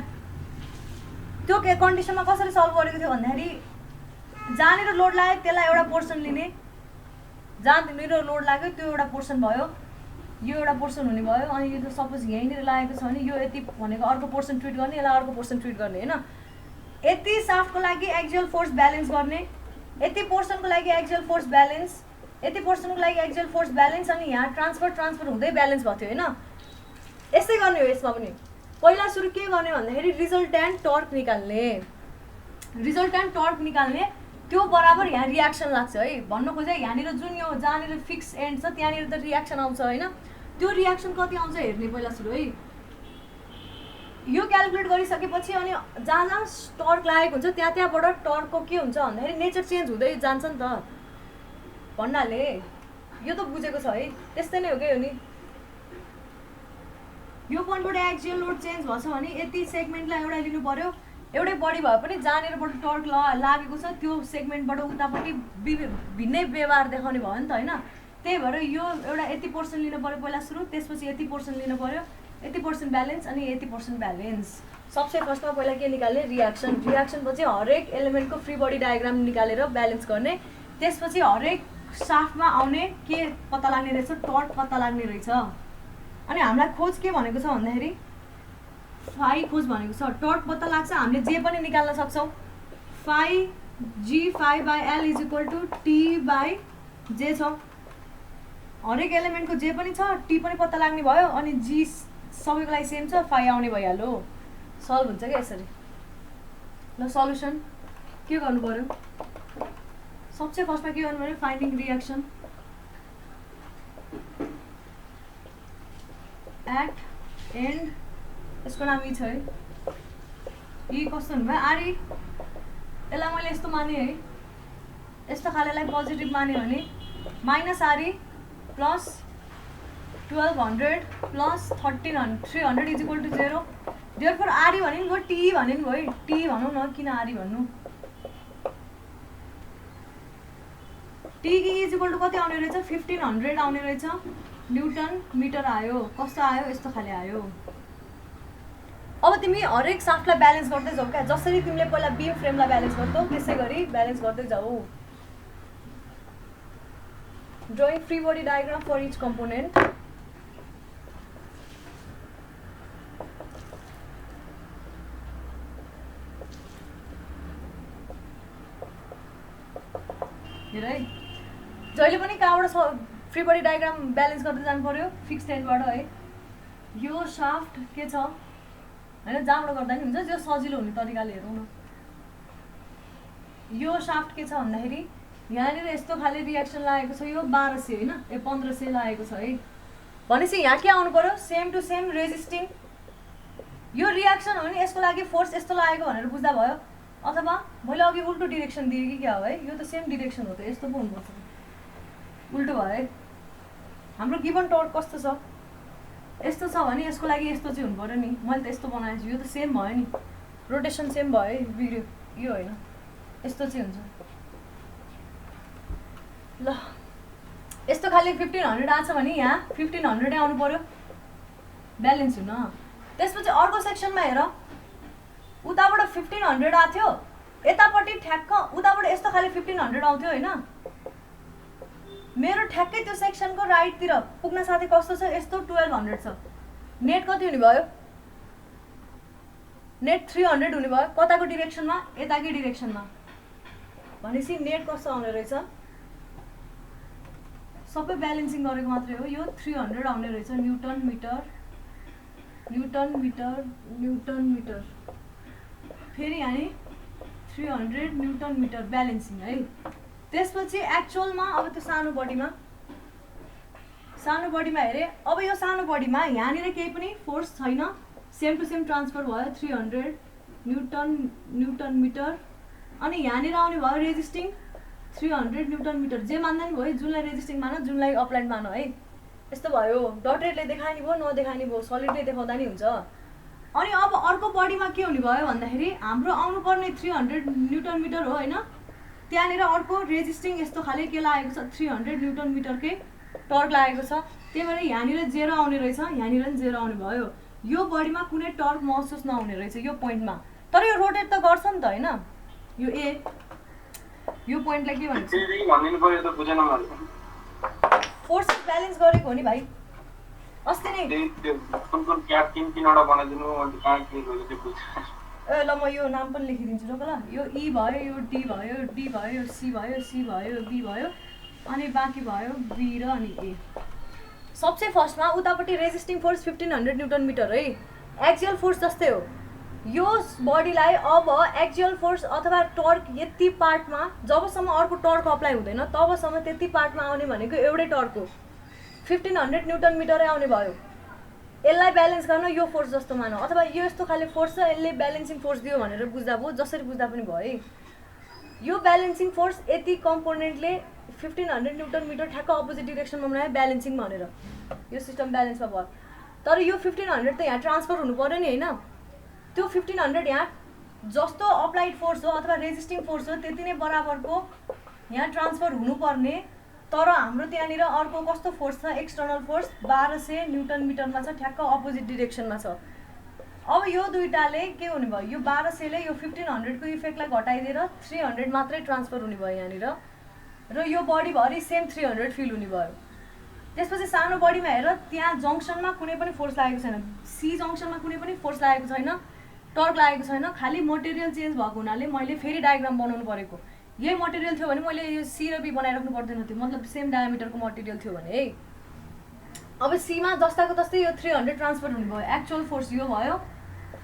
त्यो कन्डिसनमा कसरी सल्भ गरेको थियो भन्दाखेरि जहाँनिर लोड लाग्यो त्यसलाई एउटा पोर्सन लिने जहाँनिर लोड लाग्यो त्यो एउटा पोर्सन भयो यो एउटा पोर्सन हुने भयो अनि यो सपोज यहीँनिर लागेको छ भने यो यति भनेको अर्को पोर्सन ट्रिट गर्ने यसलाई अर्को पोर्सन ट्रिट गर्ने हैन यति साफ्टको लागि एक्सियल फोर्स ब्यालेन्स गर्ने यति पोर्सनको लागि एक्सियल फोर्स ब्यालेन्स यति पोर्सनको लागि एक्सियल फोर्स ब्यालेन्स अनि यहाँ ट्रान्सफर हुँदै ब्यालेन्स भएको थियो हैन यसै गर्ने हो यसमा पनि पहिला सुरु के गर्ने भन्दाखेरि रिजल्टेन्ट टर्क निकाल्ने त्यो बराबर यहाँ रियाक्सन लाग्छ है भन्नु खोजे यहाँनिर जुन यो जहाँनिर फिक्स एन्ड छ त्यहाँनिर त रियाक्सन आउँछ हैन त्यो रियाक्सन कति आउँछ हेर्ने पहिला सुरु है यो क्याल्कुलेट गरिसकेपछि अनि जहाँ जहाँ टर्क लागेको हुन्छ त्यहाँबाट टर्कको के हुन्छ भन्दाखेरि नेचर चेन्ज हुँदै जान्छ नि त भन्नाले यो त बुझेको छ है त्यस्तै नै हो के हो नि यो पोइन्टबाट एक्सियल लोड चेन्ज भएछ भने यति सेगमेन्टलाई एउटा लिनु पर्यो एउटै बडी भए पनि जहाँनिरबाट टर्क लागेको छ त्यो सेगमेन्टबाट उतापट्टि भिन्नै व्यवहार देखाउने भयो नि त हैन त्यही भएर यो एउटा यति पोर्सन लिनु पर्यो पहिला सुरु त्यसपछि यति पोर्सन लिनु पर्यो यति पर्सेन्ट ब्यालेन्स अनि यति पर्सेन्ट ब्यालेन्स सबसे फर्स्टमा पहिला के निकाल्ने रियाक्सन पछि हरेक एलिमेन्टको फ्री बडी डायग्राम निकालेर ब्यालेन्स गर्ने त्यसपछि हरेक साफ्टमा आउने के पत्ता लाग्ने रहेछ टर्क पत्ता लाग्ने रहेछ अनि हामीलाई खोज के भनेको छ भन्दाखेरि फाइ खोज भनेको छ टर्क पत्ता लाग्छ हामीले जे पनि निकाल्न सक्छौं फाइ g5/l = t/j छ हरेक एलिमेन्टको जे पनि छ टी पनि पत्ता लाग्ने भयो अनि जी सबैको लागि सेम छ फाइ आउने भइहाल्यो सल्भ हुन्छ क्या यसरी ल सल्युसन के गर्नु पर्यो सबसे फर्स्टमा के गर्नु पर्यो फाइन्डिङ रियाक्सन एट एन्ड यसको नाम ई छ है ई कस्तो हुनुभयो आरी यसलाई मैले यस्तो माने है यस्तो खालेलाई पोजिटिभ माने भने माइनस आरी प्लस 1200 प्लस 1300 300 = 0 देयरफोर आरी भने नि गयो टी भने नि गयो टी भनौँ न किन आरी भन्नु टी = कति आउने रहेछ 1500 आउने रहेछ न्युटन मिटर आयो कस्तो आयो यस्तो खाले आयो अब तिमी हरेक साफ्टलाई ब्यालेन्स गर्दै जाऊ क्या जसरी तिमीले पहिला बीम फ्रेमलाई ब्यालेन्स गर्छौ त्यसै गरी ब्यालेन्स गर्दै जाऊ drawing free body diagram for each component हेर है जहिले पनि कहाँबाट फ्री बडी डायग्राम ब्यालेन्स गर्दै जानु पर्यो फिक्स एन्डबाट है यो साफ्ट के छ हैन जहाँबाट गर्दा नि हुन्छ जो सजिलो हुने तरिकाले हेरौँ न यो साफ्ट के छ भन्दाखेरि यहाँनिर यस्तो खाले रियाक्सन लागेको छ यो 1200 हैन 1500 लागेको छ है भनेपछि यहाँ के आउनु पर्यो सेम टु सेम रेजिस्टिङ यो रियाक्सन हो नि यसको लागि फोर्स यस्तो लागेको भनेर बुझ्दा भयो अथवा मैले अघि उल्टो डिरेक्सन दिएँ कि क्या हो है, यो त सेम डिरेक्सन हो त, यस्तो पो हुनुपर्छ, उल्टो भयो है। हाम्रो गिभन टर्क कस्तो छ, यस्तो छ भने यसको लागि यस्तो चाहिँ हुनु पऱ्यो नि, मैले त यस्तो बनाएछु, यो त सेम भयो नि, रोटेसन सेम भयो है, बिग्रियो यो होइन, यस्तो चाहिँ हुन्छ। ल यस्तो खालि 1500 आएको छ भने यहाँ 1500 आउनु पऱ्यो ब्यालेन्स हुन। त्यसपछि अर्को सेक्सनमा हेर, उताबाट 1500 आएको थियो, यतापट्टि ठ्याक्क उताबाट यस्तो खालि 1500 आउँथ्यो होइन, मेरो ठ्याक्कै त्यो सेक्सनको राइटतिर पुग्न साथै कस्तो छ, यस्तो 1200 छ। नेट कति हुने भयो, नेट 300 हुने भयो, कताको डिरेक्सनमा, यताकै डिरेक्सनमा। भनेपछि नेट कस्तो आउने रहेछ, सबै ब्यालेन्सिङ गरेको मात्रै हो, यो 300 आउने रहेछ newton metre, newton metre, newton metre, फेरि यहाँ 300 न्युटन मिटर ब्यालेन्सिङ है। त्यसपछि एक्चुअलमा अब त्यो सानो बडीमा हेरेँ, अब यो सानो बडीमा यहाँनिर केही पनि फोर्स छैन, सेम टु सेम ट्रान्सफर भयो 300 न्युटन मिटर, अनि यहाँनिर आउने भयो रेजिस्टिङ 300 न्युटन मिटर, जे मान्दा नि भयो, जुनलाई रेजिस्टिङ मान, जुनलाई अप्लाइड मान है, यस्तो भयो। डटेडले देखाए नि भयो, नदेखाए नि भयो, सलिडले देखाउँदा नि हुन्छ। अनि अब अर्को बडीमा के हुने भयो भन्दाखेरि हाम्रो आउनुपर्ने 300 न्युटन मिटर हो होइन, त्यहाँनिर अर्को रेजिस्टिङ यस्तो खाले के लागेको छ, 300 न्युटन मिटरकै टर्क लागेको छ, त्यही भएर यहाँनिर 0 आउने रहेछ, यहाँनिर पनि 0 आउने भयो। यो बडीमा कुनै टर्क महसुस नहुने रहेछ यो पोइन्टमा, तर यो रोटेट त गर्छ नि त होइन, यो ए यो पोइन्टलाई के भन्छ, फोर्स ब्यालेन्स गरेको हो नि भाइ, अस्ति नै ए ल म यो नाम पनि लेखिदिन्छु ल, यो ई भयो, यो डी भयो, डी भयो, यो सी भयो, सी भयो, बी भयो, अनि बाँकी भयो बी र अनि ए। सबसे फर्स्टमा उतापट्टि रेजिस्टिङ फोर्स 1500 न्युटन मिटर है, एक्सियल फोर्स जस्तै हो। यो बडीलाई अब एक्सियल फोर्स अथवा टर्क यति पार्टमा जबसम्म अर्को टर्क अप्लाई हुँदैन तबसम्म त्यति पार्टमा आउने भनेको एउटै टर्क हो, 1500 न्युटन मिटरै आउने भयो। यसलाई ब्यालेन्स गर्न यो फोर्स जस्तो मान, अथवा यो यस्तो खाले फोर्स छ, यसले ब्यालेन्सिङ फोर्स दियो भनेर बुझ्दा भयो, जसरी बुझ्दा पनि भयो है। यो ब्यालेन्सिङ फोर्स यति कम्पोनेन्टले 1500 न्युटन मिटर ठ्याक्क अपोजिट डिरेक्सनमा बनायो ब्यालेन्सिङ भनेर, यो सिस्टम ब्यालेन्समा भयो। तर यो 1500 त यहाँ ट्रान्सफर हुनु पर्यो नि होइन, त्यो 1500 यहाँ जस्तो अप्लाइड फोर्स हो अथवा रेजिस्टिङ फोर्स हो त्यति नै बराबरको यहाँ ट्रान्सफर हुनुपर्ने, तर हाम्रो त्यहाँनिर अर्को कस्तो फोर्स छ, एक्सटर्नल फोर्स 1200 न्युटन मिटरमा छ, ठ्याक्क अपोजिट डिरेक्सनमा छ। अब यो दुईटाले के हुने भयो, यो 1200 ले यो 1500 को इफेक्टलाई घटाइदिएर 300 मात्रै ट्रान्सफर हुने भयो यहाँनिर, र यो बडीभरि सेम 300 फिल हुने भयो। त्यसपछि सानो बडीमा हेर, त्यहाँ जङ्सनमा कुनै पनि फोर्स लागेको छैन, सी जङ्सनमा कुनै पनि फोर्स लागेको छैन, टर्क लागेको छैन, खालि मटेरियल चेन्ज भएको हुनाले मैले फेरि डायग्राम बनाउनु परेको। यही मटेरियल थियो भने मैले यो सी र बी बनाइराख्नु पर्दैन थियो, मतलब सेम डायमिटरको मटेरियल थियो भने है। अब सीमा जस्ताको तस्तै यो 300 ट्रान्सफर हुने भयो, एक्चुअल फोर्स यो भयो,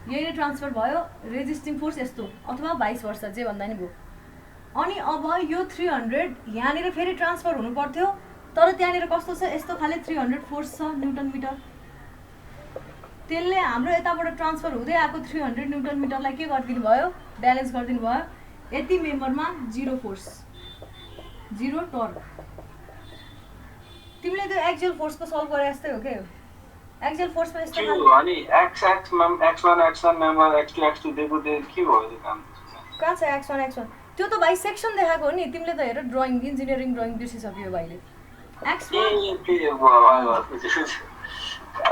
यही नै ट्रान्सफर भयो, रेजिस्टिङ फोर्स यस्तो अथवा भाइस वर्सा जे भन्दा नि भयो। अनि अब यो 300 यहाँनिर फेरि ट्रान्सफर हुनु पर्थ्यो, तर त्यहाँनिर कस्तो छ, यस्तो खाले 300 फोर्स छ न्युटन मिटर, त्यसले हाम्रो यताबाट ट्रान्सफर हुँदै आएको 300 न्युटन मिटरलाई के गरिदिनु भयो, ब्यालेन्स गरिदिनु भयो। यति मेम्बरमा 0 फोर्स, 0 टर्क। तिमीले त्यो एक्सियल फोर्सको सल्भ गरे जस्तै हो के, एक्सियल फोर्समा यस्तो अनि x1 x1 member x2 x2 दिएको के भयो त्यो काम, कहाँ छ x1 x1, त्यो त भाइ सेक्सन देखाएको हो नि, तिमीले त हेर ड्रइङ इन्जिनियरिङ ड्रइङ बिर्सिसक्यो भाइले।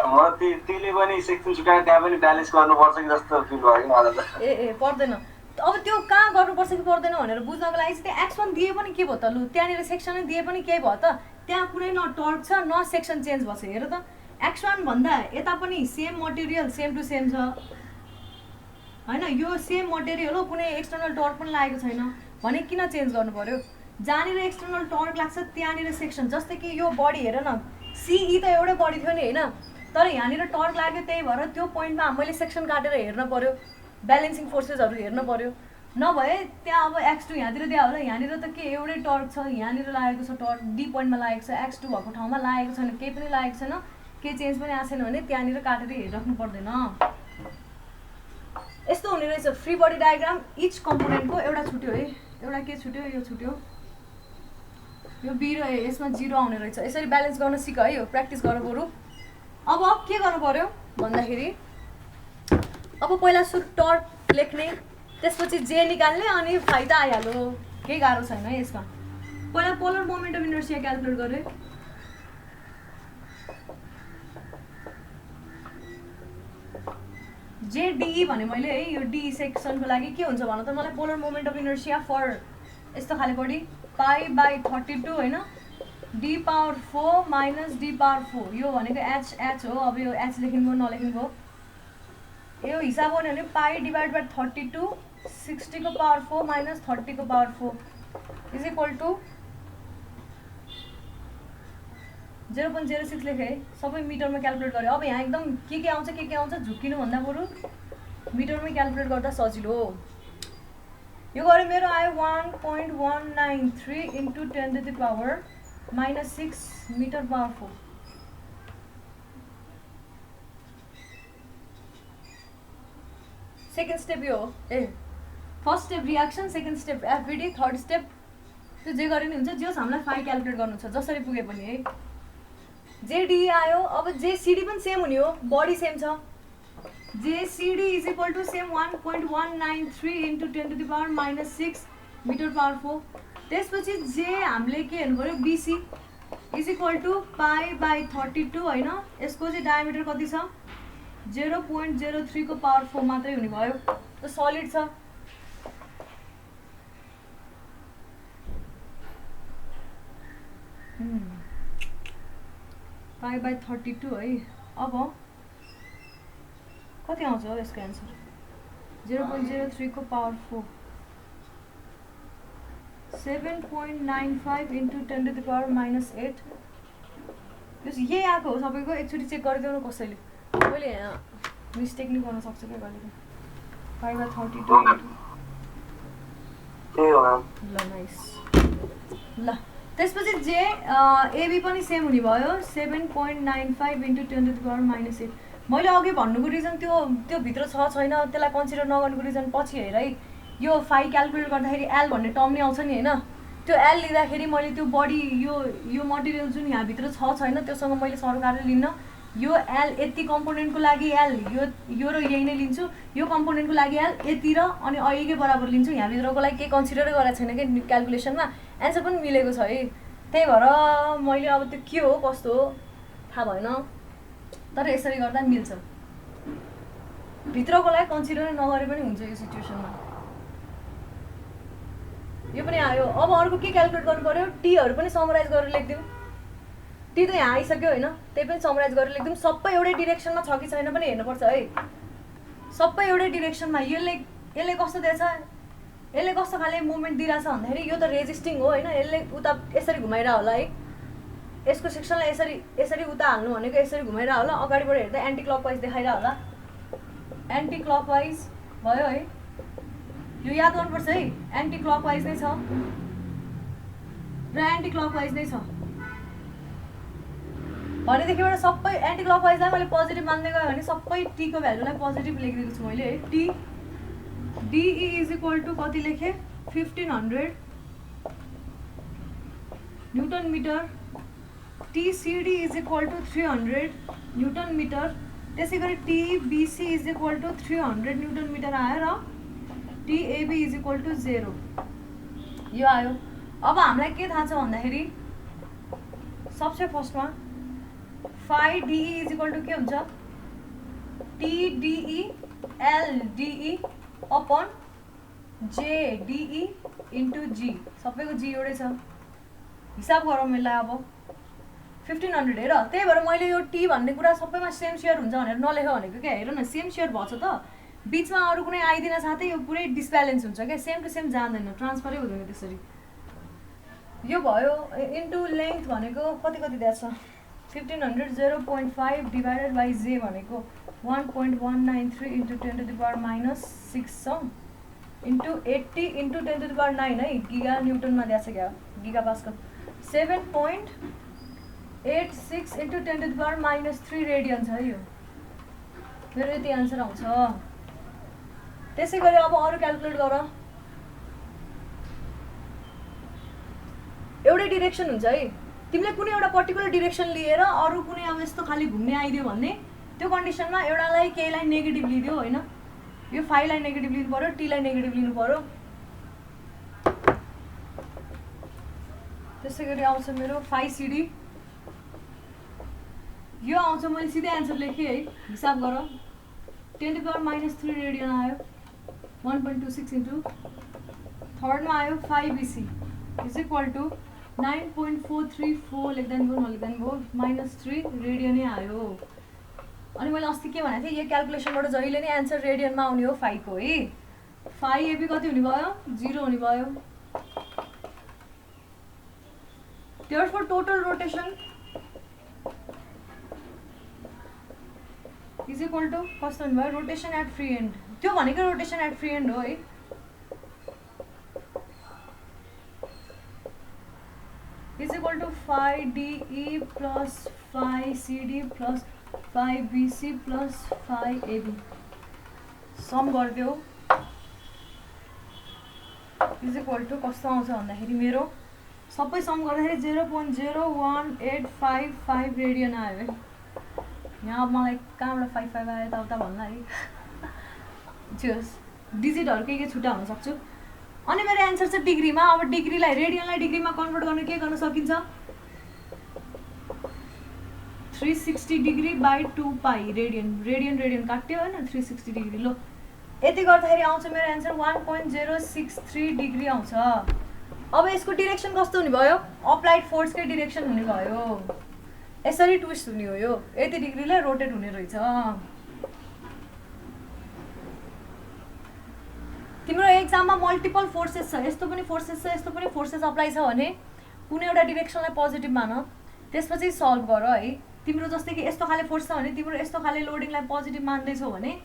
म त्यसले पनि सेक्सन छुटाएर त्यहाँ पनि ब्यालेन्स गर्नुपर्छ कि जस्तो फिल भयो मलाई त। ए पर्दैन, अब त्यो कहाँ गर्नुपर्छ कि पर्दैन भनेर बुझ्नको लागि चाहिँ त्यहाँ x1 दिए पनि के भयो त, लु त्यहाँनिर सेक्सनै दिए पनि के भयो त, त्यहाँ कुनै न टर्क छ न सेक्सन चेन्ज भएको छ। हेर त x1 भन्दा यता पनि same material same to same छ होइन, यो सेम मटेरियल हो, कुनै एक्सटर्नल टर्क पनि लागेको छैन भने किन चेन्ज गर्नु पर्यो। जहाँनिर एक्सटर्नल टर्क लाग्छ त्यहाँनिर सेक्सन, जस्तै कि यो बडी हेर न, सिई त एउटै बडी थियो नि होइन, तर यहाँनिर टर्क लाग्यो, त्यही भएर त्यो पोइन्टमा मैले सेक्सन काटेर हेर्न पर्यो, ब्यालेन्सिङ फोर्सेसहरू हेर्न पर्यो, नभए त्यहाँ अब x2 यहाँतिर दियो होला, यहाँनिर त के एउटै टर्क छ, यहाँनिर लागेको छ टर्क, डी पोइन्टमा लागेको छ, x2 भएको ठाउँमा लागेको छैन, केही पनि लागेको छैन, केही चेन्ज पनि आएको छैन भने त्यहाँनिर काटेर हेरिराख्नु पर्दैन। यस्तो हुने रहेछ फ्री बडी डायग्राम इच कम्पोनेन्टको एउटा छुट्यो है एउटा के छुट्यो यो छुट्यो यो बी र यसमा 0 आउने रहेछ यसरी ब्यालेन्स गर्न सिक है यो प्र्याक्टिस गर बरु अब के गर्नु पर्यो भन्दाखेरि अब पहिला सुरु टर्क लेख्ने त्यसपछि जे निकाल्ने अनि फाइदा आइहाल्यो केही गाह्रो छैन है यसमा पहिला polar moment of inertia calculate गरे जेडी भने मैले है यो डी सेक्सनको लागि के हुन्छ भन त मलाई polar moment of inertia for यस्तो खाले बडी π/32 हैन d power 4 minus d power 4 यो भनेको h हो अब यो h लेखिनु नलेखिनु यो हिसाब हो भने π/32 60 को पावर 4 माइनस 30 को पावर 4 इज इक्वल टु 0.06 लेखे है सबै मिटरमा क्याल्कुलेट गरे अब यहाँ एकदम के आउँछ झुकिनु भन्दा बरु मिटरमै क्याल्कुलेट गर्दा सजिलो हो यो गरे मेरो आयो 1.193 into 10 to the power -6 metre power 4 second step यो हो first step reaction second step FBD third step त्यो जे गरे नि हुन्छ जे हामीलाई फाइ क्याल्कुलेट गर्नु छ जसरी पुगे पनि है जेडी आयो अब जेसीडी पनि सेम हुने हो बडी सेम छ JCD is equal to same 1.193 into 10 to the power -6 metre power 4 त्यसपछि जे हामीले के हेर्नु पर्यो बीसी इज इक्वल टु π/32 हैन यसको चाहिँ डायमिटर कति छ 0.03 को पावर 4 मात्रै हुने भयो त सलिड छ π/32 है अब कति आउँछ हो यसको एन्सर 0.03 को power 4 7.95 into 10 to the power -8 यही आएको हो सबैको एकचोटि चेक गरिदेऊ न कसैले मैले मिस्टेक नि गर्न सक्छु क्या कहिले π/32 ल नाइस ल त्यसपछि जे एबी पनि सेम हुने भयो 7.95 इन्टु 10 to the power -8 मैले अघि भन्नुको रिजन त्यो भित्र छ छैन त्यसलाई कन्सिडर नगर्नुको रिजन पछि हेर है यो फाइ क्याल्कुलेट गर्दाखेरि एल भन्ने टर्म नै आउँछ नि हैन त्यो एल लिँदाखेरि मैले त्यो बडी यो मटेरियल जुन यहाँ भित्र छ छैन त्योसँग मैले सरकारले लिन्न यो एल यति कम्पोनेन्टको लागि एल यो र यही नै लिन्छु यो कम्पोनेन्टको लागि एल यति र अनि अहिलेकै बराबर लिन्छु यहाँ भित्रको लागि के कन्सिडरै गरेको छैन के क्याल्कुलेसनमा एन्सर पनि मिलेको छ है त्यही भएर मैले अब त्यो के हो कस्तो हो थाहा भएन तर यसरी गर्दा मिल्छ भित्रको लागि कन्सिडर नगरे पनि हुन्छ यो सिचुएसनमा यो पनि आयो अब अर्को के क्याल्कुलेट गर्नु पर्यो टीहरु पनि समराइज गरेर लेख्दिउँ टी त यहाँ आइसक्यो हैन त्यही पनि समराइज गरेर लेख्दिउँ सबै एउटै डाइरेक्सनमा छ कि छैन पनि हेर्नुपर्छ है सबै एउटै डाइरेक्सनमा यसले कस्तो दिएछ यसले कस्तो खाले मुभमेन्ट दिइराछ भन्दाखेरि यो त रेजिस्टिङ हो हैन यसले उता यसरी घुमाइरा होला है यसको सेक्सनलाई यसरी उता हाल्नु भनेको यसरी घुमाइरा होला अगाडिबाट हेर्दा एन्टी क्लकवाइज देखाइरा होला एन्टी क्लकवाइज भयो है यो याद गर्नुपर्छ है एन्टी क्लकवाइज नै छ र एन्टी क्लकवाइज नै छ भनेदेखिबाट सबै एन्टी क्लकवाइजलाई मैले पोजिटिभ मान्दै गएँ भने सबै टी को भ्यालुलाई पोजिटिभ लेखिदिएको छु मैले है T DE is equal to कति लेखेँ 1500 newton meter TCD is equal to 300 newton meter त्यसै गरी TBC is equal to 300 newton meter आयो र टीएबी इज इक्वल टु 0 यो आयो अब हामीलाई के थाहा छ भन्दाखेरि सबसे फर्स्टमा फाइ डिई इज इक्वल टु के हुन्छ टीडीई एलडीई अपन जेडीई इन्टु जी सबैको जी एउटै छ हिसाब गरौँ यसलाई अब 1500 हेर त्यही भएर मैले यो टी भन्ने कुरा सबैमा सेम सेयर हुन्छ भनेर नलेख भनेको क्या हेर न सेम सेयर भएछ त बीचमा अरू कुनै आइदिन साथै यो पुरै डिसब्यालेन्स हुन्छ क्या सेम टु सेम जाँदैन ट्रान्सफरै हुँदैन त्यसरी यो भयो इन्टु लेन्थ भनेको कति दिएको छ 1500 0.5 डिभाइडेड बाई जे भनेको 1.193 इन्टु 10 to the power -6 छ into 80 into 10 to the power 9 है गिगा न्युटनमा दिएको छ क्या giga pascal 7.86 into 10 to the power -3 radian छ यो मेरो यति आन्सर आउँछ त्यसै गरी अब अरू क्याल्कुलेट गर। एउटै डिरेक्सन हुन्छ है, तिमीले कुनै एउटा पर्टिकुलर डिरेक्सन लिएर अरू कुनै अब यस्तो खाली घुम्ने आइदियो भने त्यो कन्डिसनमा एउटालाई केहीलाई नेगेटिभ लिदियो होइन, यो फाइलाई नेगेटिभ लिनु पर्यो, टीलाई नेगेटिभ लिनु पर्यो। त्यसै गरी आउँछ मेरो फाइ सिडी, यो आउँछ, मैले सिधै एन्सर लेखेँ है, हिसाब गर। 10⁻³ रेडियन आयो, 1.26 इन्टु थर्डमा आयो 5BC इज इक्वल टु 9.434 लेख्दा नि भयो नलेख्दा नि भयो -3 रेडियनै आयो। अनि मैले अस्ति के भनेको थिएँ, यो क्याल्कुलेसनबाट जहिले नै एन्सर रेडियनमा आउने हो फाइको है। फाइ एबी कति हुने भयो? 0 हुने भयो। Therefore total rotation is equal to कस्तो हुने भयो? रोटेसन एट फ्री एन्ड, त्यो भनेको रोटेसन एट फ्री एन्ड हो है। is equal to phi DE plus phi CD plus phi BC plus phi AB sum गरिदियो is equal to कस्तो आउँछ भन्दाखेरि मेरो सबै सम गर्दाखेरि 0.01855 रेडियन आयो है। यहाँ अब मलाई कहाँबाट 55 आयो यताउता भन्ला है, जस डिजिटहरू के छुट्टा हुन सक्छु। अनि मेरो एन्सर छ डिग्रीमा। अब डिग्रीलाई रेडियनलाई डिग्रीमा कन्भर्ट गर्न के गर्न सकिन्छ? 360 degree by 2 pi radian, radian radian काट्यो होइन, 360 डिग्री। लो यति गर्दाखेरि आउँछ मेरो एन्सर 1.063 डिग्री आउँछ। अब यसको डिरेक्सन कस्तो हुने भयो? अप्लाइड फोर्सकै डिरेक्सन हुने भयो, यसरी ट्विस्ट हुने हो, यो यति डिग्रीले रोटेट हुने रहेछ। तिम्रो एक्जाममा मल्टिपल फोर्सेस छ, यस्तो पनि फोर्सेस छ, यस्तो पनि फोर्सेस अप्लाई छ भने कुनै एउटा डिरेक्सनलाई पोजिटिभ मान, त्यसपछि सल्भ गर है। तिम्रो जस्तै कि यस्तो खाले फोर्स छ भने तिम्रो यस्तो खाले लोडिङलाई पोजिटिभ मान्दैछौ भने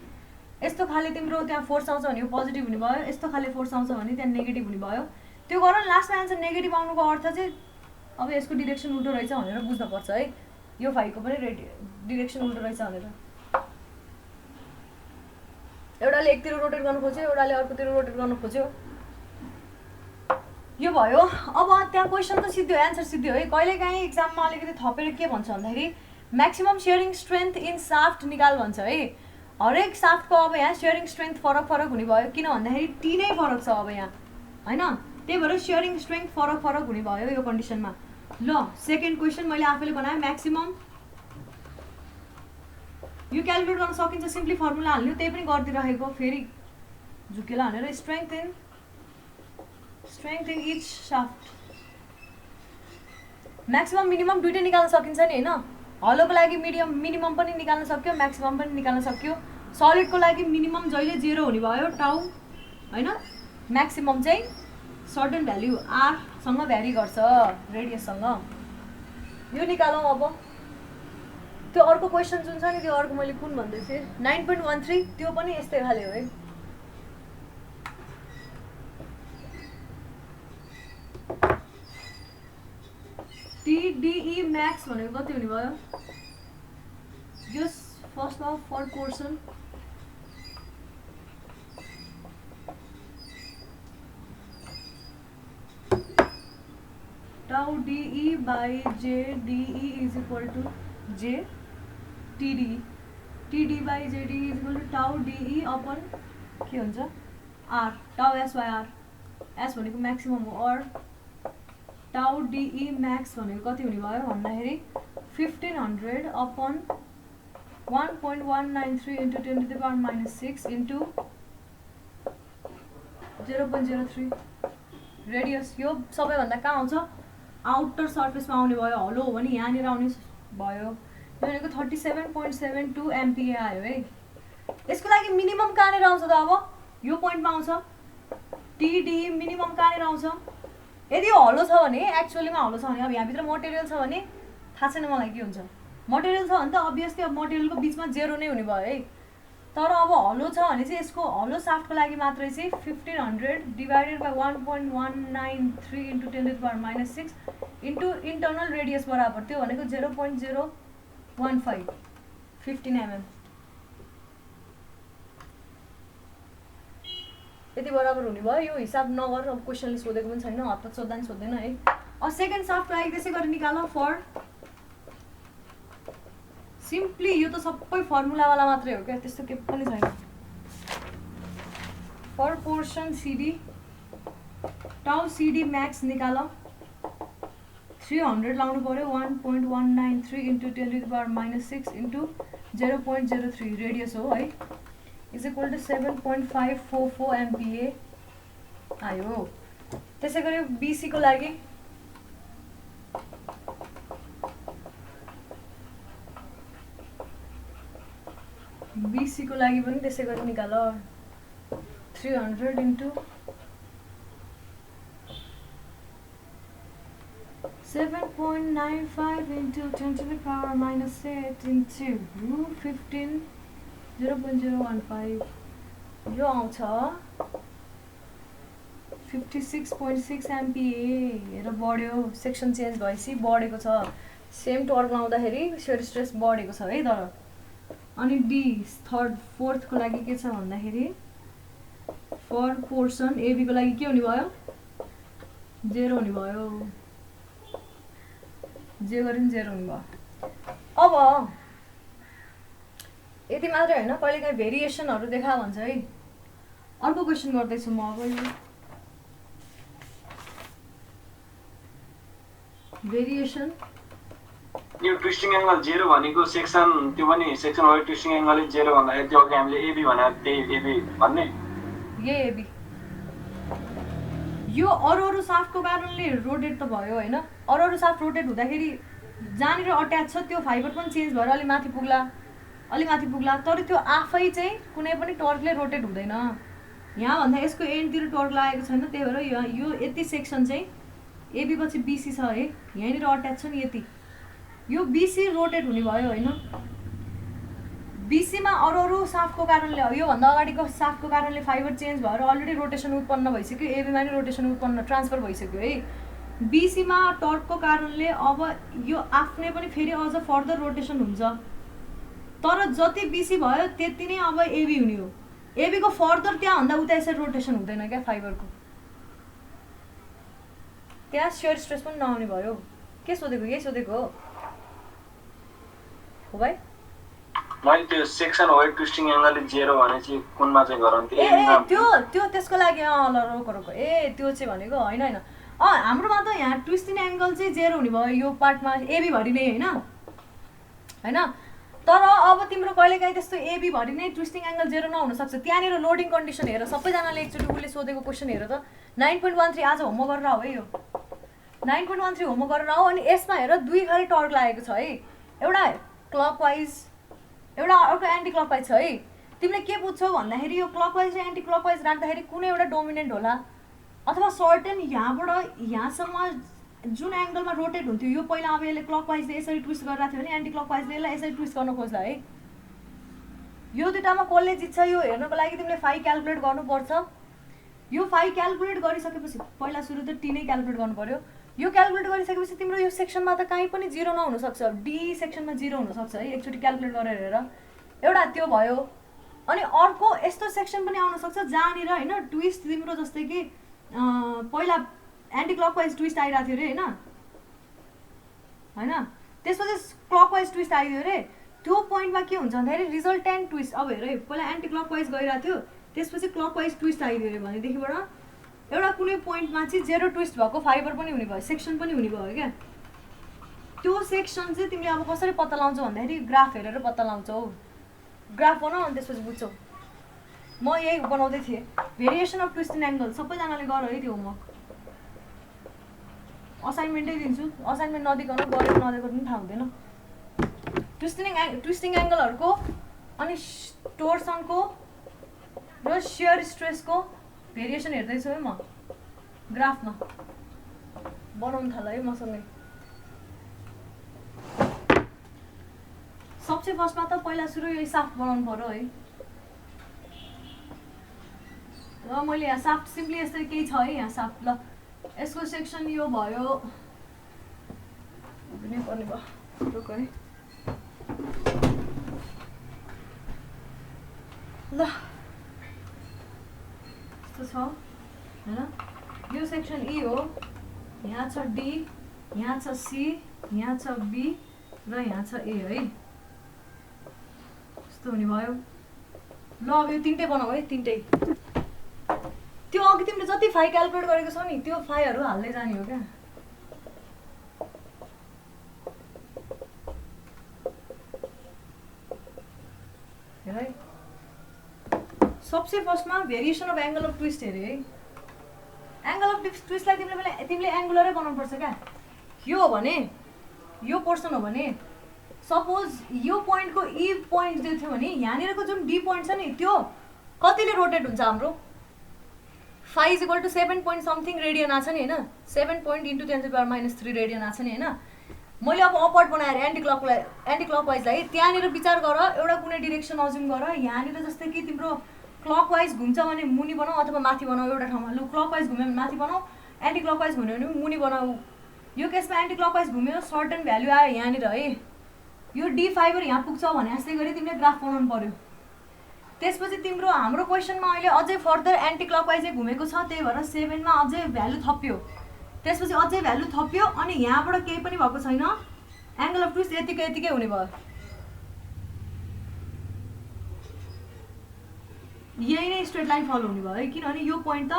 यस्तो खाले तिम्रो त्यहाँ फोर्स आउँछ भने यो पोजिटिभ हुने भयो, यस्तो खाले फोर्स आउँछ भने त्यहाँ नेगेटिभ हुने भयो। त्यो गर, लास्टमा एन्सर नेगेटिभ आउनुको अर्थ चाहिँ अब यसको डिरेक्सन उल्टो रहेछ भनेर बुझ्नुपर्छ है, यो फाइको पनि डिरेक्सन उल्टो रहेछ भनेर। एउटाले एकतिर रोटेट गर्नु खोज्यो, एउटाले अर्कोतिर रोटेट गर्नु खोज्यो, यो भयो। अब त्यहाँ क्वेसन त सिद्धो, एन्सर सिद्धो है। कहिलेकाहीँ एक्जाममा अलिकति थपेर के भन्छ भन्दाखेरि maximum shearing strength in shaft निकाल भन्छ है। हरेक साफ्टको अब यहाँ सेयरिङ स्ट्रेन्थ फरक फरक हुने भयो, किन भन्दाखेरि टी नै फरक छ अब यहाँ होइन, त्यही भएर सेयरिङ स्ट्रेन्थ फरक फरक हुने भयो यो कन्डिसनमा। ल सेकेन्ड क्वेसन मैले आफैले बनाएँ, म्याक्सिमम यो क्यालकुलेट गर्न सकिन्छ, सिम्पली फर्मुला हाल्नु, त्यही पनि गरिदिइराखेको फेरि झुकेला भनेर। Strength in each shaft, maximum minimum दुइटै निकाल्न सकिन्छ नि होइन। हलोको लागि मिनिमम पनि निकाल्न सक्यो, म्याक्सिमम पनि निकाल्न सक्यो। सलिडको लागि मिनिमम जहिले 0 हुने भयो टाउ होइन, म्याक्सिमम चाहिँ सर्टेन भ्याल्यु आरसँग भ्यारी गर्छ रेडियससँग। यो निकालौँ अब। त्यो अर्को क्वेसन जुन छ नि, त्यो अर्को मैले कुन भन्दै थिएँ 9.13, त्यो पनि यस्तै खाले हो है। TDE म्याक्स भनेको कति हुने भयो? जस्ट फर्स्टमा for portion tau DE by J DE is equal to J TDE, TD by JD is equal to tau DE upon के हुन्छ R, tau S by R. S भनेको म्याक्सिमम हो, or tau DE max भनेको कति हुने भयो भन्दाखेरि 1500 upon 1.193 into 10⁻⁻6 into 0.03 radius. यो सबैभन्दा कहाँ आउँछ? आउटर सर्फेसमा आउने भयो। हलो हो भने यहाँनिर आउने भयो। यो भनेको 37.72 MPa आयो है। यसको लागि मिनिमम कहाँनिर आउँछ त? अब यो पोइन्टमा आउँछ। TDE मिनिमम कहाँनिर आउँछ? यदि हलो छ भने, एक्चुअलीमा हलो छ भने, अब यहाँभित्र मटेरियल छ भने थाहा छैन मलाई के हुन्छ। मटेरियल छ भने त अभियसली अब मटेरियलको बिचमा 0 नै हुने भयो है। तर अब हलो छ भने चाहिँ यसको हलो साफ्टको लागि मात्रै चाहिँ 1500 divided by 1.193 into 10⁻⁻6 into internal radius बराबर, त्यो भनेको 0.015 15 mm। यति बराबर हुने भयो यो हिसाब नगर अब क्वेसनले सोधेको पनि छैन हतपत सोध्दा नि सोध्दैन है अब सेकेन्ड साफ्टको लागि त्यसै गरी निकाल फर सिम्पली यो त सबै फर्मुलावाला मात्रै हो क्या त्यस्तो के पनि छैन फर पोर्सन सिडी टाउ सिडी म्याक्स निकाल 300 लाउनु पर्यो 1.193 इन्टु 10⁻⁻6 इन्टु 0.03 रेडियस हो है इज इक्वल टु 7.544 एमपिए आयो त्यसै गरी बीसी को लागि पनि त्यसै गरी निकाल 300 इन्टु 7.95 into 10⁻⁻8 into 15 0.015 यो आउँछ 56.6 एमपिए हेर बढ्यो सेक्सन चेन्ज भएपछि बढेको छ सेम टर्क आउँदाखेरि शियर स्ट्रेस बढेको छ है तर अनि डी फोर्थको लागि के छ भन्दाखेरि फर पोर्सन एबी को लागि के हुने भयो 0 हुने भयो जे गरे पनि 0 हुने भयो अब यति मात्रै हैन कहिलेकाहीँ भेरिएसनहरु देखा भन्छ है अर्को क्वेशन गर्दैछु म अब यो भेरिएसन यो ट्विस्टिङ एंगल 0 भनेको सेक्सन त्यो पनि सेक्सन वाइज ट्विस्टिङ एंगल 0 भन्दाखेरि त्यो अघि हामीले एबी भनेर त्यही एबी भन्ने ये एबी यो अरु साफ्टको कारणले रोटेट त भयो हैन अरु साफ्ट रोटेट हुँदाखेरि जहाँनिर अट्याच छ त्यो फाइबर पनि चेन्ज भएर अलि माथि पुग्ला तर त्यो आफै चाहिँ कुनै पनि टर्कले रोटेट हुँदैन यहाँ भन्दा यसको एन्डतिर टर्क लागेको छैन त्यही भएर यो यति सेक्सन चाहिँ एबी पछि बीसी छ है यहाँनिर अट्याच छ नि यति यो बीसी रोटेट हुने भयो हैन बीसी मा अरु साफ्टको कारणले यो भन्दा अगाडिको साफ्टको कारणले फाइबर चेन्ज भएर अलरेडी रोटेसन उत्पन्न भइसक्यो एबी मा नि रोटेसन उत्पन्न ट्रान्सफर भइसक्यो है बीसी मा टर्कको कारणले अब यो आफ्नै पनि फेरि अझ फर्दर रोटेसन हुन्छ तर जति बीसी भयो त्यति नै अब एबी हुने हो एबी को फर्दर त्यहाँ भन्दा उता यसरी रोटेसन हुँदैन क्या फाइबरको त्यहाँ शियर स्ट्रेस पनि नआउने भयो के सोधेको यही सोधेको हो भाइ मैले त्यो सेक्सन वाइड ट्विस्टिङ एंगल 0 भने चाहिँ कुनमा चाहिँ गरन्थे ए त्यो त्यसको लागि ल रोको ए त्यो चाहिँ भनेको हैन हाम्रोमा त यहाँ ट्विस्टिङ एंगल चाहिँ 0 हुने भयो यो पार्टमा एबी भरि नै हैन तर अब तिम्रो कहिलेकाहीँ त्यस्तो एबी भरि नै ट्विस्टिङ एंगल 0 नहुन सक्छ त्यहाँनिर लोडिङ कन्डिसन हेर सबैजनाले एकचोटि उले सोधेको क्वेशन हेर त 9.13 आज होमवर्क गरेर आऊ है यो 9.13 होमवर्क गरेर आऊ अनि यसमा हेर दुई खाली टर्क लागेको छ है एउटा क्लकवाइज एउटा अर्को एन्टी क्लकवाइज छ है तिमीले के बुझ्छौ भन्दाखेरि यो क्लकवाइज र एन्टी क्लकवाइज राख्दाखेरि कुनै एउटा डोमिनेन्ट होला अथवा सर्टेन यहाँबाट यहाँसम्म जुन एंगलमा रोटेट हुन्थ्यो यो पहिला अब यसले क्लकवाइजले यसरी ट्विस्ट गरिरहेको थियो भने एन्टी क्लकवाइजले यसलाई यसरी ट्विस्ट गर्न खोज्ला है यो दुईटामा कसले जित्छ यो हेर्नको लागि तिमीले फाइ क्याल्कुलेट गर्नुपर्छ यो फाइ क्याल्कुलेट गरिसकेपछि पहिला सुरु त टी नै क्याल्कुलेट गर्नु पर्यो यो क्याल्कुलेट गरिसकेपछि तिम्रो यो सेक्सनमा त कहीँ पनि 0 नहुन सक्छ डी सेक्सनमा 0 हुन सक्छ है एकचोटि क्याल्कुलेट गरेर हेरेर एउटा त्यो भयो अनि अर्को यस्तो सेक्सन पनि आउन सक्छ जहाँनिर हैन ट्विस्ट तिम्रो जस्तै कि पहिला एन्टी क्लकवाइज ट्विस्ट आइरा थियो रे हैन त्यसपछि क्लकवाइज ट्विस्ट आइदियो रे त्यो पोइन्टमा के हुन्छ भन्दाखेरि रिजल्टेन्ट ट्विस्ट अब हेर पहिला एन्टी क्लकवाइज गइरा थियो त्यसपछि क्लकवाइज ट्विस्ट आइदियो रे भनेदेखिबाट एउटा कुनै पोइन्टमा चाहिँ 0 ट्विस्ट भएको फाइबर पनि हुने भयो सेक्सन पनि हुने भयो क्या त्यो सेक्सन चाहिँ तिमीले अब कसरी पत्ता लगाउँछौ भन्दाखेरि ग्राफ हेरेर पत्ता लगाउँछौ ग्राफ बनाऊ अनि त्यसपछि बुझ्छौ म यही बनाउँदै थिएँ भेरिएसन अफ ट्विस्टिङ एंगल सबैजनाले गर है त्यो होमवर्क असाइनमेन्टै दिन्छु असाइनमेन्ट नदिकन गरेको नदिएको पनि थाहा हुँदैन ट्विस्टिङ एंगलहरुको अनि टोर्सनको र शियर स्ट्रेसको भेरिएसन हेर्दैछु है म ग्राफमा बनाउन थाल है मसँगै सबसे फर्स्टमा त पहिला सुरु यो साफ्ट बनाउनु पर्यो है र मैले यहाँ साफ्ट सिम्पली यसरी केही छ है यहाँ साफ्ट ल यसको सेक्सन यो भयो पनि पर्ने भयो रुक है ल यस्तो छ हैन, यो सेक्सन E हो, यहाँ छ D, यहाँ छ C, यहाँ छ B र यहाँ छ A है। यस्तो हुने भयो। ल अब यो तीनटै बनाऊ है, तीनटै। त्यो अघि तिमीले जति फाइ क्याल्कुलेट गरेको छौ नि त्यो फाइहरू हाल्दै जाने हो क्या। हेर है, सबसे फर्स्टमा variation of angle of twist हेरे है। एंगल अफ ट्विस्टलाई तिमीले एंगुलरै बनाउनु पर्छ क्या। यो हो भने यो पोर्सन हो भने सपोज यो पोइन्टको ई पोइन्ट जो थियो भने यहाँनिरको जुन डी पोइन्ट छ नि त्यो कतिले रोटेट हुन्छ हाम्रो phi is equal to 7 point something radian आछ नि हैन, 7 पोइन्ट इन्टु 10⁻³ रेडियन आछ नि हैन। मैले अब अपवर्ड बनाएर एन्टी क्लकवाइजलाई त्यहाँनिर विचार गर, एउटा कुनै डिरेक्सन अज्युम गर। यहाँनिर जस्तै कि तिम्रो क्लकवाइज घुम्छ भने मुनि बनाऊ अथवा माथि बनाऊ एउटा ठाउँमा। लु क्लकवाइज घुम्यो भने माथि बनाऊ, एन्टी क्लकवाइज घुम्यो भने मुनि बनाऊ। यो केसमा एन्टी क्लकवाइज घुम्यो सर्टेन भ्यालु आयो यहाँनिर है, यो डी फाइबर यहाँ पुग्छ भने यस्तै गरी तिमीले ग्राफ बनाउनु पर्यो। त्यसपछि तिम्रो हाम्रो क्वेसनमा अहिले अझै फर्दर एन्टी क्लकवाइजै घुमेको छ, त्यही भएर 7 मा अझै भ्यालु थप्यो। त्यसपछि अझै भ्यालु थप्यो अनि यहाँबाट केही पनि भएको छैन, एंगल अफ ट्विस्ट यतिकै हुने भयो। यही नै स्ट्रेट लाइन फलो हुने भयो है, किनभने यो पोइन्ट त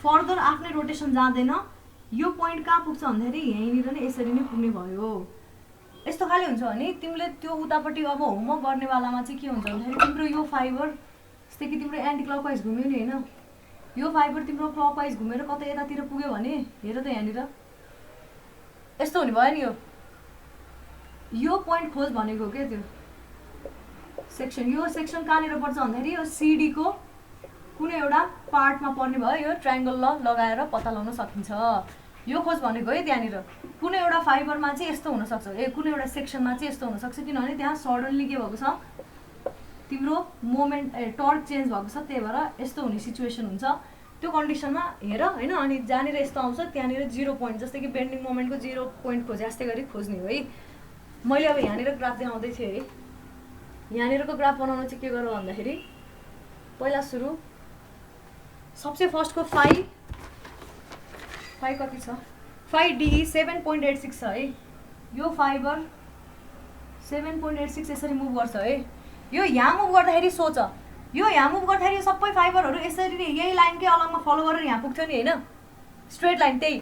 फर्दर आफ्नै रोटेसन जाँदैन। यो पोइन्ट कहाँ पुग्छ भन्दाखेरि यहीँनिर नै यसरी नै पुग्ने भयो। यस्तो खाले हुन्छ भने तिमीले त्यो उतापट्टि अब होमवर्क गर्ने बेलामा चाहिँ के हुन्छ भन्दाखेरि तिम्रो यो फाइबर जस्तै कि तिम्रो एन्टी क्लकवाइज घुम्यो नि हैन, यो फाइबर तिम्रो क्लकवाइज घुमेर कतै यतातिर पुग्यो भने हेर त यहाँनिर यस्तो हुने भयो नि। यो पोइन्ट खोज भनेको के त्यो सेक्सन, यो सेक्सन कहाँनिर पर्छ भन्दाखेरि यो सिडी को कुनै एउटा पार्टमा पर्ने भयो। यो ट्रायंगल लगाएर पत्ता लगाउन सकिन्छ। यो खोज भनेको है त्यहाँनिर कुनै एउटा फाइबरमा चाहिँ यस्तो हुन सक्छ, कुनै एउटा सेक्सनमा चाहिँ यस्तो हुन सक्छ, किनभने त्यहाँ सडनली के भएको छ तिम्रो मोमेन्ट टर्क चेन्ज भएको छ, त्यही भएर यस्तो हुने सिचुएसन हुन्छ। त्यो कन्डिसनमा हेर हैन, अनि जहाँनिर यस्तो आउँछ त्यहाँनिर 0 पोइन्ट जस्तै कि बेन्डिङ मोमेन्टको 0 पोइन्ट खोजे जस्तै गरी खोज्ने हो है। मैले अब यहाँनिर ग्राफ देखाउँदै थिएँ है। यहाँनिरको ग्राफ बनाउन चाहिँ के गर भन्दाखेरि पहिला सुरु सबसे फर्स्टको फाइ कति छ, फाइ डी 7.86 छ है। यो फाइबर 7.86 यसरी मुभ गर्छ है। यो यहाँ मुभ गर्दाखेरि सोच, यो यहाँ मुभ गर्दाखेरि सबै फाइबरहरू यसरी नै यही लाइनकै अलगमा फलो गरेर यहाँ पुग्थ्यो नि हैन, स्ट्रेट लाइन त्यही।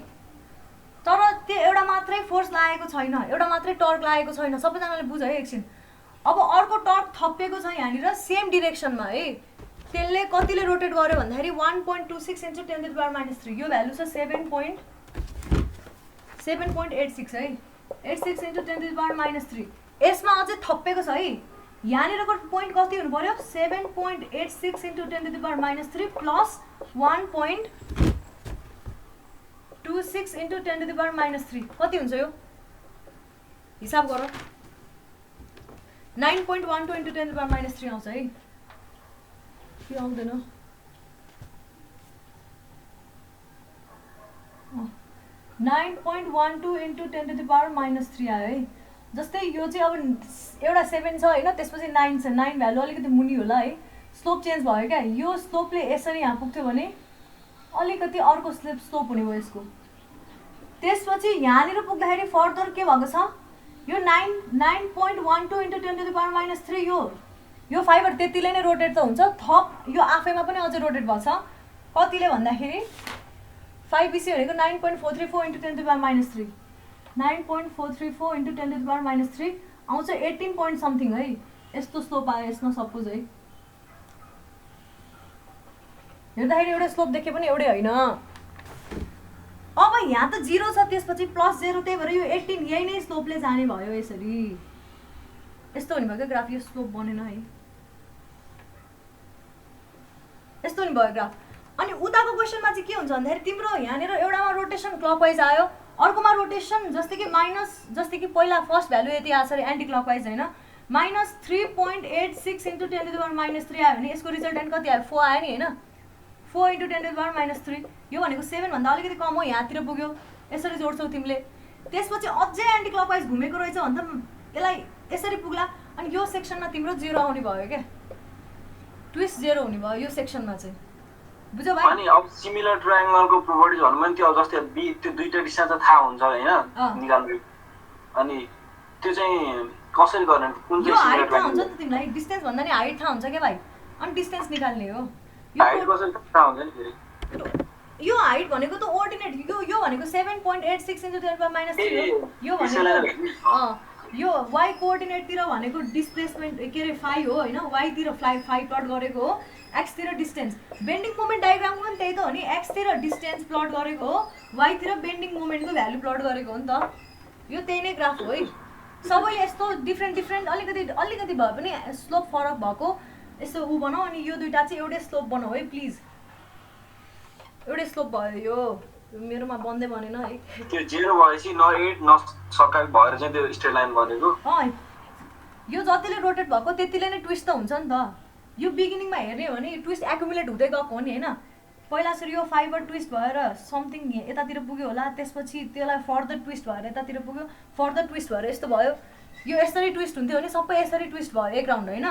तर त्यो एउटा मात्रै फोर्स लागेको छैन, एउटा मात्रै टर्क लागेको छैन, सबैजनाले बुझ है एकछिन। अब अर्को टर्क थपिएको छ यहाँनिर सेम डिरेक्सनमा है। त्यसले कतिले रोटेट गर्यो भन्दाखेरि 1.26 इन्टु 10⁻³ यो भ्यालु छ 7.86 है, 86 इन्टु 10⁻³ यसमा अझै थपेको छ है। यहाँनिरको पोइन्ट कति हुनु पर्यो 7.86 इन्टु 10⁻³ प्लस 1.26 इन्टु 10⁻³ कति हुन्छ यो हिसाब गर। 9.12 इन्टु 10⁻³ आउँछ है, के आउँदैन 9.12 इन्टु 10⁻³ आयो है। जस्तै यो चाहिँ अब एउटा 7 छ हैन, त्यसपछि 9 छ, 9 भ्यालु अलिकति मुनि होला है, स्लोप चेन्ज भयो क्या। यो स्लोपले यसरी यहाँ पुग्थ्यो भने अलिकति अर्को स्लोप हुने भयो यसको। त्यसपछि यहाँनिर पुग्दाखेरि फर्दर के भएको छ यो 9.12 इन्टु 10⁻³ यो फाइबर त्यतिले नै रोटेट त हुन्छ, थप यो आफैमा पनि अझै रोटेट भएको छ। कतिले भन्दाखेरि 5BC भनेको 9.434 इन्टु 10⁻³ 9.434 इन्टु 10⁻³ आउँछ 18 पोइन्ट समथिङ है। यस्तो स्लोप आयो यसमा सपोज है, हेर्दाखेरि एउटा स्लोप देखे पनि एउटै होइन। अब यहाँ त 0 छ, त्यसपछि प्लस 0, त्यही भएर यो 18 यही नै स्लोपले जाने भयो यसरी। यस्तो हुने भयो क्या ग्राफ, यो स्लोप बनेन है, यस्तो हुने भयो ग्राफ। अनि उताको क्वेसनमा चाहिँ के हुन्छ भन्दाखेरि तिम्रो यहाँनिर एउटामा रोटेसन क्लकवाइज आयो, अर्कोमा रोटेसन जस्तै कि माइनस, जस्तै कि पहिला फर्स्ट भ्यालु यति आयो सरी एन्टी क्लकवाइज होइन, -3.86 इन्टु 10⁻³ आयो भने यसको रिजल्टेन्ट कति आयो 4 आयो नि हैन, 4 इन्टु 10⁻³ यो भनेको 7 भन्दा अलिकति कम हो, यहाँतिर पुग्यो। यसरी जोड्छौ तिमीले। त्यसपछि अझै एन्टी क्लकवाइज घुमेको रहेछ भने त यसलाई यसरी पुग्ला, अनि यो सेक्सनमा तिम्रो 0 आउने भयो क्या, ट्विस्ट 0 हुने भयो यो सेक्सनमा चाहिँ। बुझ्यौ भाइ? अनि अब सिमिलर ट्रायंगलको प्रोपर्टिज भन्नु भने त्यो जस्तै त्यो दुईटा डिस्टेन्स त थाहा हुन्छ हैन निकाल्नु अनि त्यो चाहिँ कसरी गर्ने कुन यो चाहिँ हाइट सिमिलर थाहा हुन्छ ट्रायंगल नि त तिमीलाई डिस्टेन्स भन्दा नि हाइट थाहा हुन्छ क्या भाइ अनि डिस्टेन्स निकाल्ने हो हाइट कसरी थाहा हुन्छ नि फेरि यो हाइट भनेको त अर्डिनेट यो भनेको 7.86 × 10⁻³ हो यो भनेको यो y कोअर्डिनेटतिर भनेको डिस्प्लेसमेन्ट के अरे फाइ हो हैन y तिर फाइ प्लट गरेको हो x तिर डिस्टेन्स बेन्डिङ मोमेन्ट डायग्रामको पनि त्यही त हो नि x तिर डिस्टेन्स प्लट गरेको हो y तिर बेन्डिङ मोमेन्टको भ्यालु प्लट गरेको हो नि त यो त्यही नै ग्राफ हो है सबैले यस्तो डिफ्रेन्ट अलिकति भए पनि स्लोप फरक भएको यस्तो उ बनाऊ अनि यो दुईटा चाहिँ एउटै स्लोप बनाऊ है प्लिज एउटै स्लोप भयो यो मेरोमा बन्दै बनेन है त्यो 0 भएपछि न 8 न 27 भएर चाहिँ त्यो स्ट्रेट लाइन बनेको यो जतिले रोटेट भएको त्यतिले नै ट्विस्ट त हुन्छ नि त यो बिगिनिङमा हेर्ने हो भने ट्विस्ट एकुमुलेट हुँदै गएको हो नि हैन पहिला सुरु यो फाइबर ट्विस्ट भएर समथिङ यतातिर पुग्यो होला त्यसपछि त्यसलाई फर्दर ट्विस्ट भएर यतातिर पुग्यो फर्दर ट्विस्ट भएर यस्तो भयो यो यसरी ट्विस्ट हुन्थ्यो भने सबै यसरी ट्विस्ट भयो एक राउन्ड हैन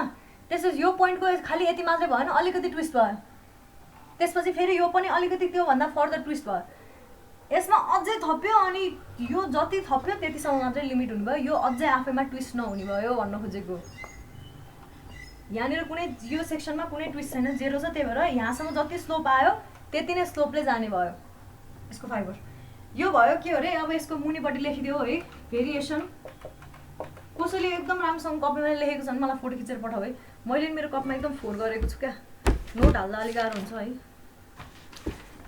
त्यसपछि यो पोइन्टको खाली यति मात्रै भएन अलिकति ट्विस्ट भयो त्यसपछि फेरि यो पनि अलिकति त्यो भन्दा फर्दर ट्विस्ट भयो यसमा अझै थप्यो अनि यो जति थप्यो त्यतिसम्म मात्रै लिमिट हुनुभयो यो अझै आफैमा ट्विस्ट नहुने भयो भन्न खोजेको यहाँनिर कुनै यो सेक्सनमा कुनै ट्विस्ट छैन 0 छ त्यही भएर यहाँसम्म जति स्लोप आयो त्यति नै स्लोपले जाने भयो यसको फाइबर यो भयो के हो रे अब यसको मुनिपट्टि लेखिदियो है भेरिएसन कसैले एकदम राम्रोसँग कपीमा लेखेको छ भने मलाई फोटो खिचेर पठाऊ है मैले मेरो कपमा एकदम फोर गरेको छु क्या नोट हाल्दा अलिक गाह्रो हुन्छ है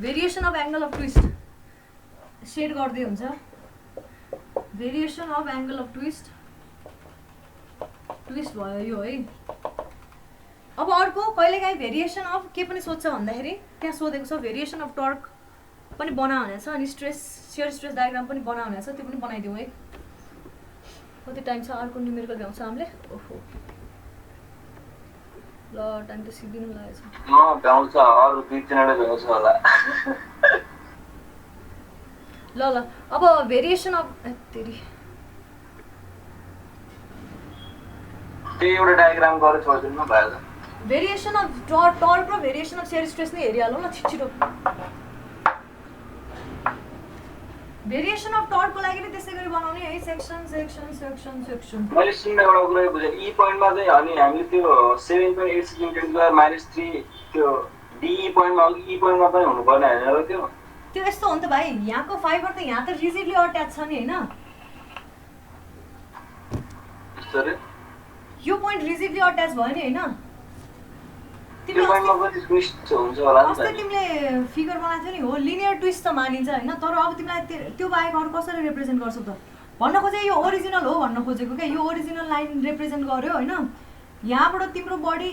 variation of angle of twist shed गर्दै हुन्छ variation of angle of twist भयो यो है अब अर्को कहिलेकाहीँ भेरिएसन अफ के पनि सोध्छ भन्दाखेरि त्यहाँ सोधेको छ भेरिएसन अफ टर्क पनि बनाऊ भनेको छ अनि सियर स्ट्रेस डायग्राम पनि बनाऊ भनेको छ त्यो पनि बनाइदिउँ है कति टाइम छ अर्को न्युमेरिकल भ्याउँछ हामीले ओहो ल टाइम त सिद्धिनु लागेको छ भ्याउँछ अरू 2-3 भ्याउँछ होला ल अब भेरिएसन अफ तेरी त्यो एउटा डायग्राम गरेर छोड्दिनु न भयो भेरिएसन अफ टर्क र भेरिएसन अफ सियर स्ट्रेस नै हेरिहालौँ न छिटो भेरिएसन अफ टर्कको लागि नि त्यसै गरी बनाउने है सेक्सन मैले सुन्ने एउटा कुरा बुझेँ ई पोइन्टमा चाहिँ अनि हामीले त्यो 7.86 × 10⁻³ त्यो डी पोइन्टमा ई पोइन्टमा पनि हुनुपर्ने हैन र त्यो यस्तो हो नि त भाइ यहाँको फाइबर त यहाँ त रिजिडली अट्याच छ नि हैन सरी यो पोइन्ट रिजिडली अट्याच भयो नि हैन त्यो पोइन्टमा पनि ट्विस्ट हुन्छ होला नि अस्ति तिमीले फिगर बनाएको थियो नि हो लिनियर ट्विस्ट त मानिन्छ हैन तर अब तिमीलाई त्यो बाहेक अरू कसरी रिप्रेजेन्ट गर्छौ त भन्न खोजे यो ओरिजिनल हो भन्न खोजेको क्या यो ओरिजिनल लाइन रिप्रेजेन्ट गर्यो हैन यहाँबाट तिम्रो बडी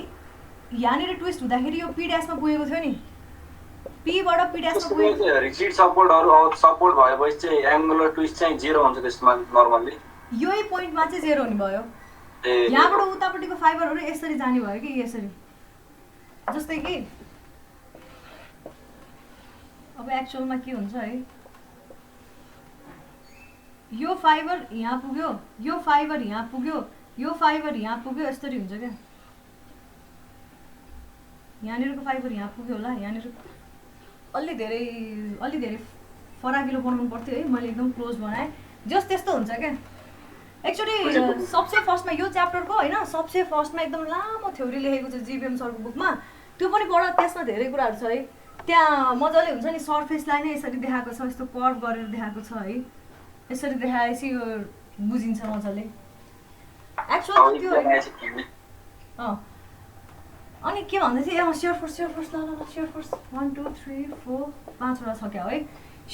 यहाँनिर ट्विस्ट हुँदाखेरि यो पी ड्याशमा पुगेको थियो नि पी बाट पी ड्याशमा पुगेको रिजिड सपोर्टहरु सपोर्ट भएपछि चाहिँ एंगुलर ट्विस्ट चाहिँ 0 हुन्छ त्यसमा नर्मली यही पोइन्टमा चाहिँ 0 हुने भयो यहाँबाट उतापट्टिको फाइबरहरु यसरी जाने भयो कि यसरी जस्तै कि अब एक्चुअलमा के हुन्छ है यो फाइबर यहाँ पुग्यो यो फाइबर यहाँ पुग्यो यो फाइबर यहाँ पुग्यो यसरी हुन्छ क्या यहाँनिरको फाइबर यहाँ पुग्यो होला यहाँनिर अलि धेरै फराकिलो बनाउनु पर्थ्यो है मैले एकदम क्लोज बनाएँ जस त्यस्तो हुन्छ क्या एक्चुअली सबसे फर्स्टमा यो च्याप्टरको हैन सबसे फर्स्टमा एकदम लामो थ्योरी लेखेको छ जीबीएम सरको बुकमा त्यो पनि पढ त्यसमा धेरै कुराहरु छ है त्यहाँ मजाले हुन्छ नि सरफेसलाई नै यसरी देखाएको छ यस्तो कर्भ गरेर देखाएको छ है यसरी देखाएपछि यो बुझिन्छ मजाले एक्चुअल त्यो अनि के भन्दै थिए सियर फोर्स ल सियर फोर्स 1 2 3 4 5 वटा छ क्या है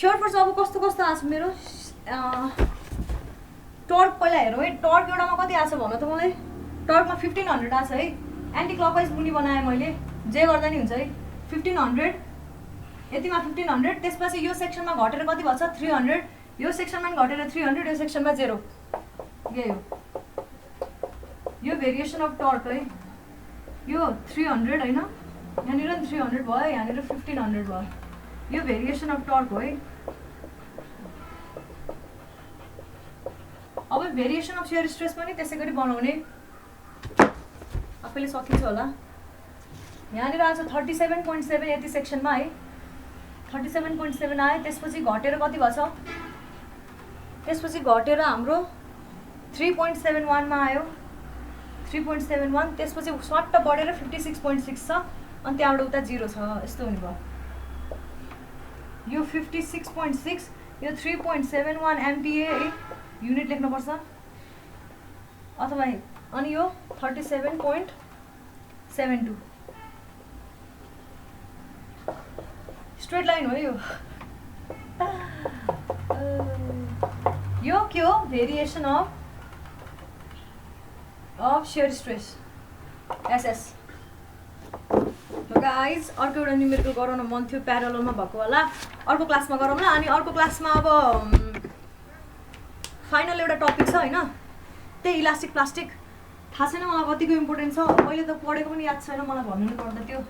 सियर फोर्स अब कस्तो कस्तो आछ मेरो टर्क पहिला हेरौँ है टर्क एउटामा कति आछ भन त मलाई टर्कमा 1500 आछ है एन्टी क्लकवाइज मुनि बनाएँ मैले जे गर्दा नि हुन्छ है 1500 यतिमा 1500 त्यसपछि यो सेक्सनमा घटेर कति भन्छ 300 यो सेक्सनमा नि घटेर 300 यो सेक्सनमा 0 यही हो यो भेरिएसन अफ टर्क है यो 300 हैन यहाँनिर 300 भयो यहाँनिर 1500 भयो यो भेरिएसन अफ टर्क हो है अब भेरिएसन अफ सियर स्ट्रेस पनि त्यसै गरी बनाउने आफैले सकिन्छ होला यहाँनिर आउँछ 37.7 यति सेक्सनमा है 37.7 आयो त्यसपछि घटेर कति भएछ त्यसपछि घटेर हाम्रो 3.71 मा आयो 3.71 त्यसपछि स्वाट्ट बढेर 56.6 छ अनि त्यहाँबाट उता 0 छ यस्तो हुने भयो यो 56.6 यो 3.71 MPa है युनिट लेख्नुपर्छ अथवा अनि यो 37.72 स्ट्रेट लाइन हो यो के हो variation of shear stress SS guys अर्को एउटा न्युमेरिकल गराउन मन थियो प्यारललमा भएको होला अर्को क्लासमा गरौँला अनि अर्को क्लासमा अब फाइनल एउटा टपिक छ होइन त्यही इलास्टिक प्लास्टिक थाहा छैन मलाई कतिको इम्पोर्टेन्ट छ मैले त पढेको पनि याद छैन मलाई भन्नु पर्दा त्यो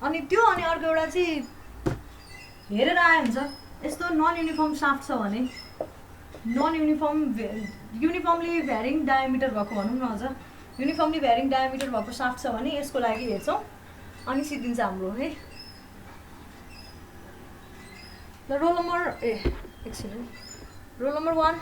अनि त्यो अनि अर्को एउटा चाहिँ हेरेर आयो हुन्छ यस्तो नन युनिफर्म साफ्ट छ भने नन युनिफर्मली भ्यारिङ डायमिटर भएको भनौँ न अझ युनिफर्मली भ्यारिङ डायमिटर भएको साफ्ट छ भने यसको लागि हेर्छौँ अनि सिद्धिन्छ हाम्रो है रोल नम्बर रोल नम्बर 1